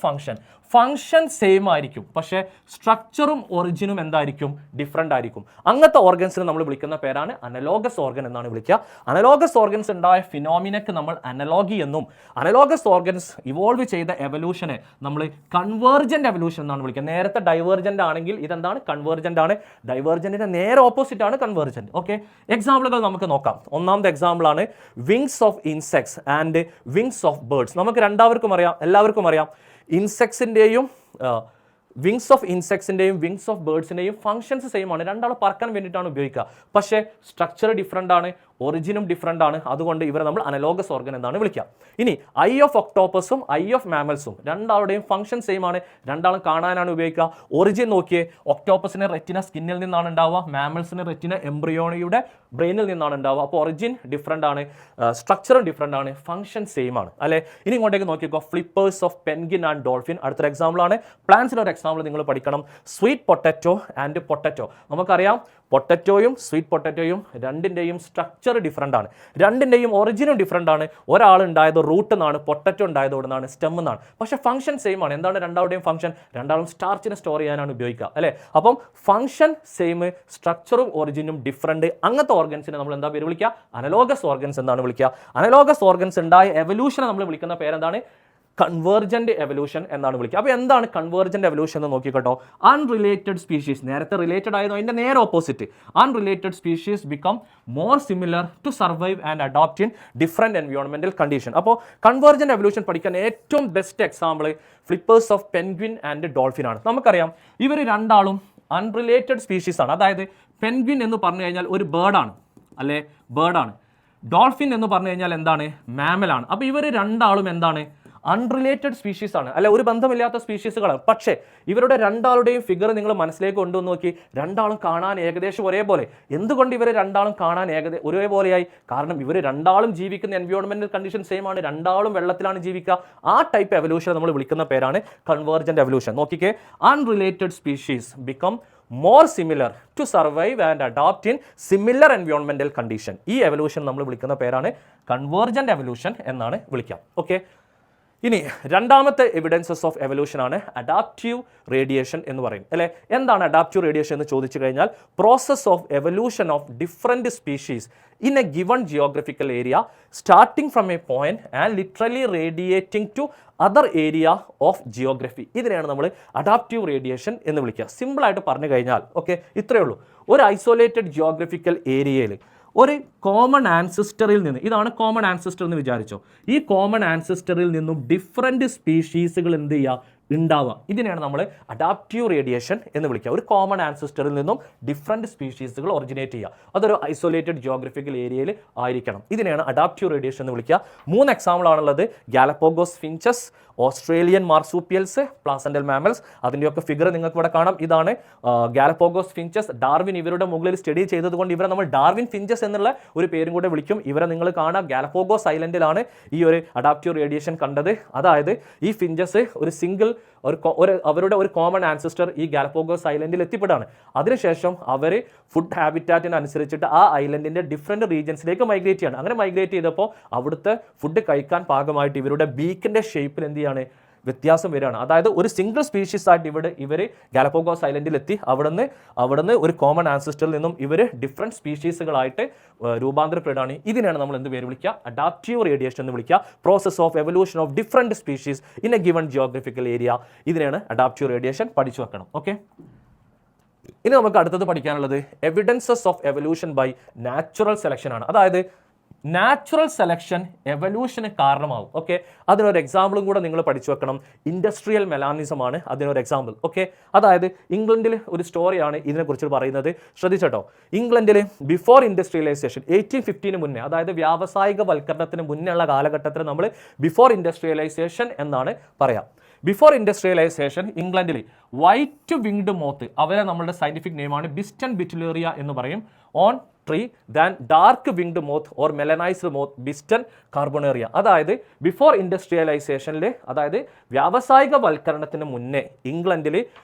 function same ആയിരിക്കും, പക്ഷേ സ്ട്രക്ചറും ഒറിജിനും എന്തായിരിക്കും, ഡിഫറെൻ്റ് ആയിരിക്കും. അങ്ങനത്തെ ഓർഗൻസിന് നമ്മൾ വിളിക്കുന്ന പേരാണ് അനലോഗസ് ഓർഗൻ എന്നാണ് വിളിക്കുക. അനലോഗസ് ഓർഗൻസ് ഉണ്ടായ ഫിനോമിനക്ക് നമ്മൾ അനലോഗി എന്നും, അനലോഗസ് ഓർഗൻസ് ഇവോൾവ് ചെയ്ത എവല്യൂഷനെ നമ്മൾ കൺവേർജന്റ് എവല്യൂഷൻ എന്നാണ് വിളിക്കുക. നേരത്തെ ഡൈവേർജന്റ് ആണെങ്കിൽ ഇതെന്താണ്, കൺവേർജന്റ് ആണ്. ഡൈവേർജന്റിന്റെ നേരെ ഓപ്പോസിറ്റ് ആണ് കൺവേർജന്റ്. ഓക്കെ, എക്സാമ്പിളുകൾ നമുക്ക് നോക്കാം. ഒന്നാമത്തെ എക്സാമ്പിൾ ആണ് wings of insects and wings of birds. നമുക്ക് എല്ലാവർക്കും അറിയാം ഇൻസെക്ട്സിൻ്റെയും വിങ്സ് ഓഫ് ഇൻസെക്ട്സിൻ്റെയും വിങ്സ് ഓഫ് ബേർഡ്സിൻ്റെയും ഫംഗ്ഷൻസ് സെയിം ആണ്. രണ്ടാൾ പറക്കാൻ വേണ്ടിയിട്ടാണ് ഉപയോഗിക്കുക, പക്ഷേ സ്ട്രക്ചർ ഡിഫറെൻ്റ് ആണ്, ഒറിജിനും ഡിഫറെൻ്റ് ആണ്. അതുകൊണ്ട് ഇവരെ നമ്മൾ അനലോഗസ് ഓർഗൻ എന്നാണ് വിളിക്കുക. ഇനി ഐ ഓഫ് ഒക്ടോപ്പസും ഐ ഓഫ് മാമൽസും രണ്ടാളുടെയും ഫംഗ്ഷൻ സെയിം ആണ്, രണ്ടാളും കാണാനാണ് ഉപയോഗിക്കുക. ഒറിജിൻ നോക്കിയേ, ഒക്ടോപ്പസിന് റെറ്റിന സ്കിന്നിൽ നിന്നാണ് ഉണ്ടാവുക, മാമൽസിന് റെറ്റിന എംബ്രിയോണിയുടെ ബ്രെയിനിൽ നിന്നാണ് ഉണ്ടാവുക. അപ്പോൾ ഒറിജിൻ ഡിഫറെൻ്റ് ആണ്, സ്ട്രക്ചറും ഡിഫറെൻ്റ് ആണ്, ഫംഗ്ഷൻ സെയിം ആണ് അല്ലേ. ഇനി ഇങ്ങോട്ടേക്ക് നോക്കിക്കോ, ഫ്ലിപ്പേഴ്സ് ഓഫ് പെൻഗിൻ ആൻഡ് ഡോൾഫിൻ അടുത്തൊരു എക്സാമ്പിൾ ആണ്. പ്ലാന്റ്സിൻ്റെ ഒരു എക്സാമ്പിൾ നിങ്ങൾ പഠിക്കണം, സ്വീറ്റ് പൊട്ടറ്റോ ആൻഡ് പൊട്ടറ്റോ. നമുക്കറിയാം പൊട്ടറ്റോയും സ്വീറ്റ് പൊട്ടറ്റോയും രണ്ടിൻ്റെയും സ്ട്രക്ചർ ഡിഫറെൻ്റ് ആണ്, രണ്ടിൻ്റെയും ഒറിജിനും ഡിഫറെൻ്റ് ആണ്. ഒരാൾ ഉണ്ടായത് റൂട്ട് നിന്നാണ്, പൊട്ടറ്റോ ഉണ്ടായത് ഇവിടെ നിന്നാണ്, സ്റ്റെം എന്നാണ്. പക്ഷേ ഫംഗ്ഷൻ സെയിം ആണ്. എന്താണ് രണ്ടാളുടെയും ഫംഗ്ഷൻ, രണ്ടാളും സ്റ്റാർച്ചിനെ സ്റ്റോർ ചെയ്യാനാണ് ഉപയോഗിക്കുക അല്ലേ. അപ്പം ഫംഗ്ഷൻ സെയിം, സ്ട്രക്ചറും ഒറിജിനും ഡിഫറെൻറ്റ്. അങ്ങനത്തെ ഓർഗൻസിനെ നമ്മൾ എന്താ പേര് വിളിക്കുക, അനലോഗസ് ഓർഗൻസ് എന്നാണ് വിളിക്കുക. അനലോഗസ് ഓർഗൻസ് ഉണ്ടായ എവല്യൂഷനെ നമ്മൾ വിളിക്കുന്ന പേരെന്താണ്, കൺവേർജന്റ് എവല്യൂഷൻ എന്നാണ് വിളിക്കുക. അപ്പോൾ എന്താണ് കൺവേർജന്റ് എവല്യൂഷൻ എന്ന് നോക്കിക്കോട്ടോ. അൺറിലേറ്റഡ് സ്പീഷീസ്, നേരത്തെ റിലേറ്റഡ് ആയിരുന്നു, അതിൻ്റെ നേരെ opposite. Unrelated species become more similar to survive and adopt in different എൻവയോൺമെന്റൽ കണ്ടീഷൻ. അപ്പോൾ കൺവേർജന്റ് എവല്യൂഷൻ പഠിക്കാൻ ഏറ്റവും best example flippers of penguin and dolphin ആണ്. നമുക്കറിയാം ഇവർ രണ്ടാളും അൺറിലേറ്റഡ് സ്പീഷീസ് ആണ്. അതായത് പെൻഗ്വിൻ എന്ന് പറഞ്ഞു കഴിഞ്ഞാൽ ഒരു ബേർഡാണ് അല്ലേ, ബേർഡാണ്. ഡോൾഫിൻ എന്ന് പറഞ്ഞു കഴിഞ്ഞാൽ എന്താണ്, മാമലാണ്. അപ്പോൾ ഇവർ രണ്ടാളും എന്താണ്, അൺറിലേറ്റഡ് സ്പീഷീസ് ആണ് അല്ലെ, ഒരു ബന്ധമില്ലാത്ത സ്പീഷീസുകളാണ്. പക്ഷേ ഇവരുടെ രണ്ടാളുടെയും ഫിഗർ നിങ്ങൾ മനസ്സിലേക്ക് കൊണ്ടുവന്ന് നോക്കി, രണ്ടാളും കാണാൻ ഏകദേശം ഒരേപോലെ. എന്തുകൊണ്ട് ഇവർ രണ്ടാളും കാണാൻ ഒരേപോലെയായി, കാരണം ഇവർ രണ്ടാളും ജീവിക്കുന്ന എൻവയോൺമെന്റൽ കണ്ടീഷൻ സെയിം ആണ്, രണ്ടാളും വെള്ളത്തിലാണ് ജീവിക്കുക. ആ ടൈപ്പ് എവല്യൂഷൻ നമ്മൾ വിളിക്കുന്ന പേരാണ് കൺവേർജന്റ് എവല്യൂഷൻ. നോക്കിക്കേ, unrelated species become more similar to survive and adopt in similar എൻവയോൺമെന്റൽ കണ്ടീഷൻ. ഈ എവല്യൂഷൻ നമ്മൾ വിളിക്കുന്ന പേരാണ് കൺവേർജന്റ് എവല്യൂഷൻ എന്നാണ് വിളിക്കുക. ഓക്കെ, ഇനി രണ്ടാമത്തെ എവിഡൻസസ് ഓഫ് എവല്യൂഷൻ ആണ് അഡാപ്റ്റീവ് റേഡിയേഷൻ എന്ന് പറയും അല്ലേ. എന്താണ് അഡാപ്റ്റീവ് റേഡിയേഷൻ എന്ന് ചോദിച്ചു കഴിഞ്ഞാൽ, process of evolution of different species in a given geographical area starting from a point and literally radiating to other area of geography. ഇതിനെയാണ് നമ്മൾ അഡാപ്റ്റീവ് റേഡിയേഷൻ എന്ന് വിളിക്കുക. സിമ്പിളായിട്ട് പറഞ്ഞു കഴിഞ്ഞാൽ ഓക്കെ, ഇത്രയേ ഉള്ളൂ. ഒരു ഐസൊലേറ്റഡ് ജിയോഗ്രഫിക്കൽ ഏരിയയിൽ ഒരു കോമൺ ആൻസിസ്റ്ററിൽ നിന്ന്, ഇതാണ് കോമൺ ആൻസിസ്റ്റർ എന്ന് വിചാരിച്ചോ, ഈ കോമൺ ആൻസിസ്റ്ററിൽ നിന്നും ഡിഫറെൻറ്റ് സ്പീഷീസുകൾ എന്ത് ചെയ്യുക, ഉണ്ടാവുക. ഇതിനെയാണ് നമ്മൾ അഡാപ്റ്റീവ് റേഡിയേഷൻ എന്ന് വിളിക്കുക. ഒരു കോമൺ ആൻസിസ്റ്ററിൽ നിന്നും ഡിഫറെൻറ്റ് സ്പീഷീസുകൾ ഒറിജിനേറ്റ് ചെയ്യുക. അതൊരു ഐസൊലേറ്റഡ് ജിയോഗ്രഫിക്കൽ ഏരിയയിൽ ആയിരിക്കണം. ഇതിനെയാണ് അഡാപ്റ്റീവ് റേഡിയേഷൻ എന്ന് വിളിക്കുക. 3 എക്സാമ്പിൾ ആണുള്ളത്. Galapagos finches, Australian മാർസൂപ്പിയൽസ്, placental mammals. അതിൻ്റെയൊക്കെ ഫിഗർ നിങ്ങൾക്ക് ഇവിടെ കാണാം. ഇതാണ് ഗാലപ്പഗോസ് ഫിഞ്ചസ്. ഡാർവിൻ ഇവരുടെ മുകളിൽ സ്റ്റഡി ചെയ്തതുകൊണ്ട് ഇവരെ നമ്മൾ ഡാർവിൻ ഫിഞ്ചസ് എന്നുള്ള ഒരു പേരും കൂടെ വിളിക്കും. ഇവരെ നിങ്ങൾ കാണാം ഗാലപ്പഗോസ് ഐലൻഡിലാണ് ഈ ഒരു അഡാപ്റ്റീവ് റേഡിയേഷൻ കണ്ടത്. അതായത് ഈ ഫിഞ്ചസ് ഒരു സിംഗിൾ അവരുടെ ഒരു കോമൺ ആൻസിസ്റ്റർ ഈ ഗാലപ്പഗോസ് ഐലൻഡിൽ എത്തിപ്പെടാണ്. അതിനുശേഷം അവർ ഫുഡ് ഹാബിറ്റാറ്റിനനുസരിച്ചിട്ട് ആ ഐലൻഡിൻ്റെ ഡിഫറെൻറ്റ് റീജിയൻസിലേക്ക് മൈഗ്രേറ്റ് ചെയ്യാണ്. അങ്ങനെ മൈഗ്രേറ്റ് ചെയ്തപ്പോൾ അവിടുത്തെ ഫുഡ് കഴിക്കാൻ പാകമായിട്ട് ഇവരുടെ ബീക്കിൻ്റെ ഷേപ്പിൽ എന്ത് ചെയ്യാണ്, വ്യത്യാസം വരികയാണ്. അതായത് ഒരു സിംഗിൾ സ്പീഷീസ് ആയിട്ട് ഇവർ ഗാലപ്പഗോസ് ഐലൻഡിൽ എത്തി. അവിടുന്ന് ഒരു കോമൺ ആൻസിസ്റ്ററിൽ നിന്നും ഇവർ ഡിഫറെൻറ്റ് സ്പീഷീസുകളായിട്ട് രൂപാന്തരപ്പെടുകയാണ്. ഇതിനാണ് നമ്മൾ എന്ത് പേര് വിളിക്കുക, അഡാപ്റ്റീവ് റേഡിയേഷൻ എന്ന് വിളിക്കുക. Process of evolution of different species in a given geographical area. ഇതിനാണ് അഡാപ്റ്റീവ് റേഡിയേഷൻ. പഠിച്ചു വെക്കണം. ഓക്കെ, ഇനി നമുക്ക് അടുത്തത് പഠിക്കാനുള്ളത് evidences of evolution by natural selection ആണ്. അതായത് നാച്ചുറൽ സെലക്ഷൻ എവല്യൂഷന് കാരണമാവും. ഓക്കെ, അതിനൊരു എക്സാമ്പിളും കൂടെ നിങ്ങൾ പഠിച്ചു വെക്കണം. ഇൻഡസ്ട്രിയൽ മെലാനിസം ആണ് അതിനൊരു എക്സാമ്പിൾ. ഓക്കെ, അതായത് ഇംഗ്ലണ്ടിൽ ഒരു സ്റ്റോറിയാണ് ഇതിനെക്കുറിച്ച് പറയുന്നത്. ശ്രദ്ധിച്ചോ, ഇംഗ്ലണ്ടിൽ ബിഫോർ ഇൻഡസ്ട്രിയലൈസേഷൻ 1850 മുന്നേ, അതായത് വ്യാവസായിക വൽക്കരണത്തിന് മുന്നേ ഉള്ള കാലഘട്ടത്തിൽ നമ്മൾ ബിഫോർ ഇൻഡസ്ട്രിയലൈസേഷൻ എന്നാണ് പറയാം. ബിഫോർ ഇൻഡസ്ട്രിയലൈസേഷൻ ഇംഗ്ലണ്ടിൽ വൈറ്റ് വിങ്ഡ് മോത്ത്, അവരെ നമ്മളുടെ സയന്റിഫിക് നെയിമാണ് ബിസ്റ്റൺ ബിറ്റുലേറിയ എന്ന് പറയും, on tree than dark winged moth or melanised moth Biston carbonaria. അതായത് ബിഫോർ ഇൻഡസ്ട്രിയലൈസേഷനിൽ, അതായത് വ്യാവസായിക വൽക്കരണത്തിന് മുന്നേ ഇംഗ്ലണ്ടിൽ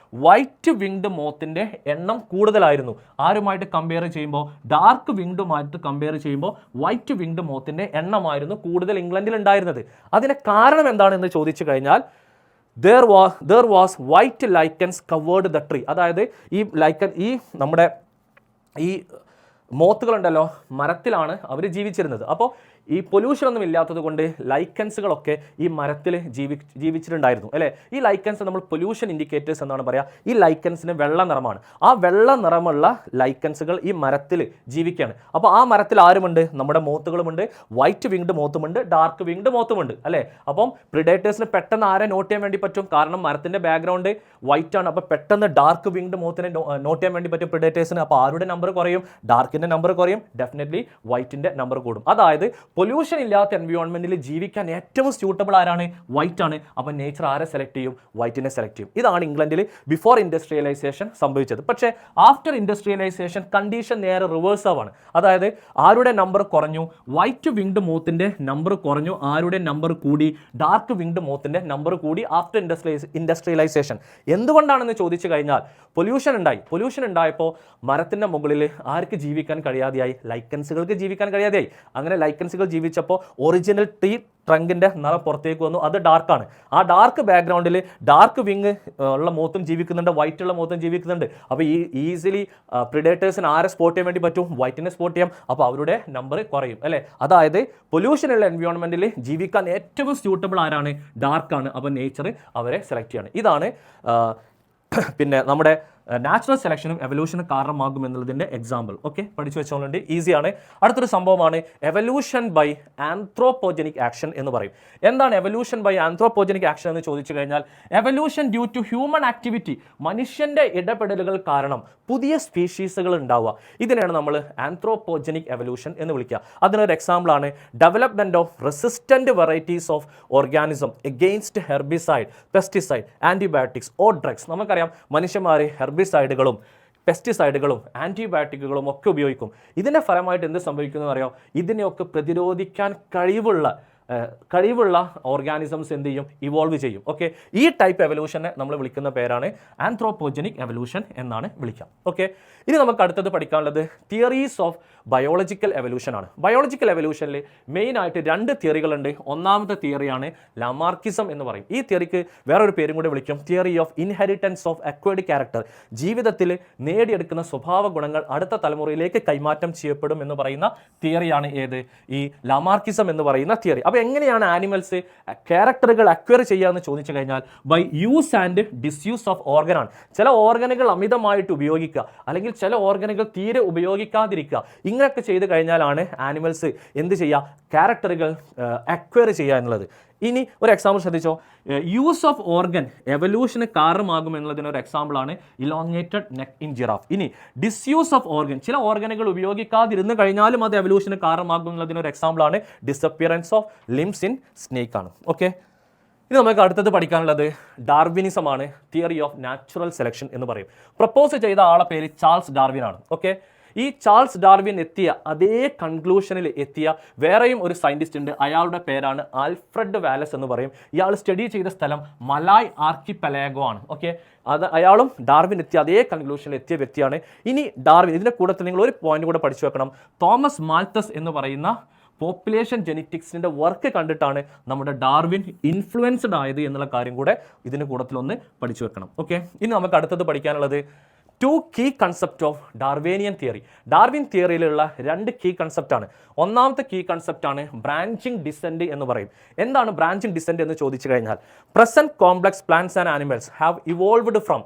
വൈറ്റ് വിങ്ഡ് മോത്തിൻ്റെ എണ്ണം കൂടുതലായിരുന്നു. ആരുമായിട്ട് കമ്പയർ ചെയ്യുമ്പോൾ, ഡാർക്ക് വിങ്ഡുമായിട്ട് കമ്പയർ ചെയ്യുമ്പോൾ വൈറ്റ് വിങ്ഡ് മോത്തിൻ്റെ എണ്ണമായിരുന്നു കൂടുതൽ ഇംഗ്ലണ്ടിൽ ഉണ്ടായിരുന്നത്. അതിന് കാരണം എന്താണെന്ന് ചോദിച്ചു കഴിഞ്ഞാൽ there was white lichens covered the tree. അതായത് ഈ ലൈക്കൻ, നമ്മുടെ ഈ മോത്തുകളുണ്ടല്ലോ, മരത്തിലാണ് അവർ ജീവിച്ചിരുന്നത്. അപ്പോൾ ഈ പൊല്യൂഷൻ ഒന്നും ഇല്ലാത്തത് കൊണ്ട് ലൈക്കൻസുകളൊക്കെ ഈ മരത്തിൽ ജീവിച്ചിട്ടുണ്ടായിരുന്നു അല്ലേ. ഈ ലൈക്കൻസ് നമ്മൾ പൊല്യൂഷൻ ഇൻഡിക്കേറ്റേഴ്സ് എന്നാണ് പറയുക. ഈ ലൈക്കൻസിന് വെള്ള നിറമാണ്. ആ വെള്ള നിറമുള്ള ലൈക്കൻസുകൾ ഈ മരത്തിൽ ജീവിക്കുകയാണ്. അപ്പോൾ ആ മരത്തിൽ ആരുമുണ്ട്, നമ്മുടെ മോത്തുകളുമുണ്ട്, വൈറ്റ് വിങ്ഡ് മോത്തുമുണ്ട്, ഡാർക്ക് വിങ്ഡ് മോത്തുമുണ്ട് അല്ലേ. അപ്പം പ്രിഡേറ്റേഴ്സിന് പെട്ടെന്ന് ആരെ നോട്ട് ചെയ്യാൻ വേണ്ടി പറ്റും, കാരണം മരത്തിൻ്റെ ബാക്ക്ഗ്രൗണ്ട് വൈറ്റ് ആണ്. അപ്പോൾ പെട്ടെന്ന് ഡാർക്ക് വിങ്ഡ് മോത്തിനെ നോട്ട് ചെയ്യാൻ വേണ്ടി പറ്റും പ്രിഡേറ്റേഴ്സിന്. അപ്പോൾ ആരുടെ നമ്പർ കുറയും, ഡാർക്കിൻ്റെ നമ്പർ കുറയും, ഡെഫിനറ്റ്ലി വൈറ്റിൻ്റെ നമ്പർ കൂടും. അതായത് പൊല്യൂഷൻ ഇല്ലാത്ത എൻവയോൺമെന്റിൽ ജീവിക്കാൻ ഏറ്റവും സ്യൂട്ടബിൾ ആരാണ്, വൈറ്റ് ആണ്. അപ്പോൾ നേച്ചർ ആരെ സെലക്ട് ചെയ്യും, വൈറ്റിനെ സെലക്ട് ചെയ്യും. ഇതാണ് ഇംഗ്ലണ്ടിൽ ബിഫോർ ഇൻഡസ്ട്രിയലൈസേഷൻ സംഭവിച്ചത്. പക്ഷേ ആഫ്റ്റർ ഇൻഡസ്ട്രിയലൈസേഷൻ കണ്ടീഷൻ നേരെ റിവേഴ്സ് ആവാണ്. അതായത് ആരുടെ നമ്പർ കുറഞ്ഞു, വൈറ്റ് വിങ്ഡ് മോത്തിൻ്റെ നമ്പർ കുറഞ്ഞു, ആരുടെ നമ്പർ കൂടി, ഡാർക്ക് വിങ്ഡ് മോത്തിൻ്റെ നമ്പർ കൂടി ആഫ്റ്റർ ഇൻഡസ്ട്രിയലൈസേഷൻ. എന്തുകൊണ്ടാണെന്ന് ചോദിച്ചു കഴിഞ്ഞാൽ പൊല്യൂഷൻ ഉണ്ടായി. പൊല്യൂഷൻ ഉണ്ടായപ്പോൾ മരത്തിൻ്റെ മുകളിൽ ആർക്ക് ജീവിക്കാൻ കഴിയാതെയായി, ലൈക്കൻസുകൾക്ക് ജീവിക്കാൻ കഴിയാതെയായി. അങ്ങനെ ലൈക്കൻസുകൾ ജീവിച്ചപ്പോൾ ഒറിജിനൽ ട്രീ ട്രങ്കിൻ്റെ നിറം പുറത്തേക്ക് വന്നു, അത് ഡാർക്കാണ്. ആ ഡാർക്ക് ബാക്ക്ഗ്രൗണ്ടിൽ ഡാർക്ക് വിങ് ഉള്ള മോത്തും ജീവിക്കുന്നുണ്ട്, വൈറ്റ് ഉള്ള മോത്തും ജീവിക്കുന്നുണ്ട്. അപ്പോൾ ഈ ഈസിലി പ്രിഡേറ്റേഴ്സിന് ആരെ സ്പോട്ട് ചെയ്യാൻ വേണ്ടി പറ്റും, വൈറ്റിനെ സ്പോട്ട് ചെയ്യാം. അപ്പോൾ അവരുടെ നമ്പർ കുറയും അല്ലേ. അതായത് പൊല്യൂഷൻ ഉള്ള എൻവയോൺമെൻറ്റിൽ ജീവിക്കാൻ ഏറ്റവും സ്യൂട്ടബിൾ ആരാണ്, ഡാർക്കാണ്. അപ്പോൾ നേച്ചർ അവരെ സെലക്ട് ചെയ്യാണ്. ഇതാണ് പിന്നെ നമ്മുടെ നാച്ചുറൽ സെലക്ഷനും എവല്യൂഷനും കാരണമാകും എന്നുള്ളതിൻ്റെ എക്സാമ്പിൾ. ഓക്കെ, പഠിച്ചു വെച്ചോളുണ്ട്, ഈസിയാണ്. അടുത്തൊരു സംഭവമാണ് എവല്യൂഷൻ ബൈ ആന്ത്രോപോജനിക് ആക്ഷൻ എന്ന് പറയും. എന്താണ് എവല്യൂഷൻ ബൈ ആന്ത്രോപോജനിക് ആക്ഷൻ എന്ന് ചോദിച്ചു കഴിഞ്ഞാൽ, evolution due to human activity, മനുഷ്യൻ്റെ ഇടപെടലുകൾ കാരണം പുതിയ സ്പീഷീസുകൾ ഉണ്ടാവുക. ഇതിനെയാണ് നമ്മൾ ആന്ത്രോപോജനിക് എവല്യൂഷൻ എന്ന് വിളിക്കുക. അതിനൊരു എക്സാമ്പിളാണ് development of resistant varieties of organism against herbicide, pesticide, antibiotics or drugs. നമുക്കറിയാം മനുഷ്യന്മാർ ഹെർബിസൈഡുകളും പെസ്റ്റിസൈഡുകളും ആൻറ്റിബയോട്ടിക്കുകളും ഒക്കെ ഉപയോഗിക്കും. ഇതിൻ്റെ ഫലമായിട്ട് എന്ത് സംഭവിക്കുന്നത് അറിയാം, ഇതിനെയൊക്കെ പ്രതിരോധിക്കാൻ കഴിവുള്ള ഓർഗാനിസംസ് എന്ത് ചെയ്യും, ഇവോൾവ് ചെയ്യും. ഓക്കെ, ഈ ടൈപ്പ് എവല്യൂഷനെ നമ്മൾ വിളിക്കുന്ന പേരാണ് ആന്ത്രോപോജനിക് എവല്യൂഷൻ എന്നാണ് വിളിക്കാം. ഓക്കെ, ഇനി നമുക്ക് അടുത്തത് പഠിക്കാനുള്ളത് തിയറീസ് ഓഫ് ബയോളജിക്കൽ എവല്യൂഷൻ ആണ്. ബയോളജിക്കൽ എവല്യൂഷനിൽ മെയിനായിട്ട് 2 തിയറികളുണ്ട്. ഒന്നാമത്തെ തിയറിയാണ് ലാമാർക്കിസം എന്ന് പറയും. ഈ തിയറിക്ക് വേറൊരു പേരും കൂടി വിളിക്കും, theory of inheritance of acquired character. ജീവിതത്തിൽ നേടിയെടുക്കുന്ന സ്വഭാവ ഗുണങ്ങൾ അടുത്ത തലമുറയിലേക്ക് കൈമാറ്റം ചെയ്യപ്പെടും എന്ന് പറയുന്ന തിയറിയാണ് ഏത്, ഈ ലാമാർക്കിസം എന്ന് പറയുന്ന തിയറി. അപ്പോൾ എങ്ങനെയാണ് ആനിമൽസ് ക്യാരക്ടറുകൾ അക്വയർ ചെയ്യുക എന്ന് ചോദിച്ചു കഴിഞ്ഞാൽ by use and disuse of ഓർഗനാണ്. ചില ഓർഗനുകൾ അമിതമായിട്ട് ഉപയോഗിക്കുക, അല്ലെങ്കിൽ ചില ഓർഗനുകൾ തീരെ ഉപയോഗിക്കാതിരിക്കുക. ഇങ്ങനെയൊക്കെ ചെയ്ത് കഴിഞ്ഞാലാണ് ആനിമൽസ് എന്ത് ചെയ്യുക, ക്യാരക്ടറുകൾ അക്വയർ ചെയ്യുക എന്നുള്ളത്. ഇനി ഒരു എക്സാമ്പിൾ ശ്രദ്ധിച്ചോ, യൂസ് ഓഫ് ഓർഗൻ എവല്യൂഷന് കാരണമാകും എന്നുള്ളതിന് ഒരു എക്സാമ്പിളാണ് ഇലോങ്ങേറ്റഡ് നെക്ക് ഇൻ ജിറാഫ്. ഇനി ഡിസ്യൂസ് ഓഫ് ഓർഗൻ, ചില ഓർഗനുകൾ ഉപയോഗിക്കാതിരുന്ന് കഴിഞ്ഞാലും അത് എവല്യൂഷന് കാരണമാകും എന്നുള്ളതിന് ഒരു എക്സാമ്പിളാണ് disappearance of limbs in snake ആണ്. ഓക്കെ, ഇത് നമുക്ക് അടുത്തത് പഠിക്കാനുള്ളത് ഡാർവിനിസം ആണ്, തിയറി ഓഫ് നാച്ചുറൽ സെലക്ഷൻ എന്ന് പറയും. പ്രപ്പോസ് ചെയ്ത ആളെ പേര് ചാൾസ് ഡാർവിൻ ആണ്. ഓക്കെ, ഈ ചാൾസ് ഡാർവിൻ എത്തിയ അതേ കൺക്ലൂഷനിൽ എത്തിയ വേറെയും ഒരു സയൻറ്റിസ്റ്റ് ഉണ്ട്, അയാളുടെ പേരാണ് ആൽഫ്രഡ് വാലസ് എന്ന് പറയും. ഇയാൾ സ്റ്റഡി ചെയ്ത സ്ഥലം മലായ് ആർക്കിപെലാഗോ ആണ്. ഓക്കെ, അയാളും ഡാർവിൻ എത്തിയ അതേ കൺക്ലൂഷനിൽ എത്തിയ വ്യക്തിയാണ്. ഇനി ഡാർവിൻ, ഇതിൻ്റെ കൂട്ടത്തിൽ നിങ്ങൾ ഒരു പോയിന്റ് കൂടെ പഠിച്ചു വെക്കണം. തോമസ് മാൽത്തസ് എന്ന് പറയുന്ന പോപ്പുലേഷൻ ജെനറ്റിക്സിൻ്റെ വർക്ക് കണ്ടിട്ടാണ് നമ്മുടെ ഡാർവിൻ ഇൻഫ്ലുവൻസ്ഡ് ആയത് എന്നുള്ള കാര്യം കൂടെ ഇതിന് കൂട്ടത്തിലൊന്ന് പഠിച്ചു വെക്കണം. ഓക്കെ, ഇനി നമുക്ക് അടുത്തത് പഠിക്കാനുള്ളത് 2 key concept of Darwinian theory. Darwin തിയറിയിലുള്ള 2 കീ കൺസെപ്റ്റ് ആണ്. ഒന്നാമത്തെ കീ കൺസെപ്റ്റ് ആണ് ബ്രാഞ്ചിങ് ഡിസെൻഡ് എന്ന് പറയും. എന്താണ് ബ്രാഞ്ചിങ് ഡിസെൻഡ് എന്ന് ചോദിച്ചു കഴിഞ്ഞാൽ, present complex plants and animals have evolved from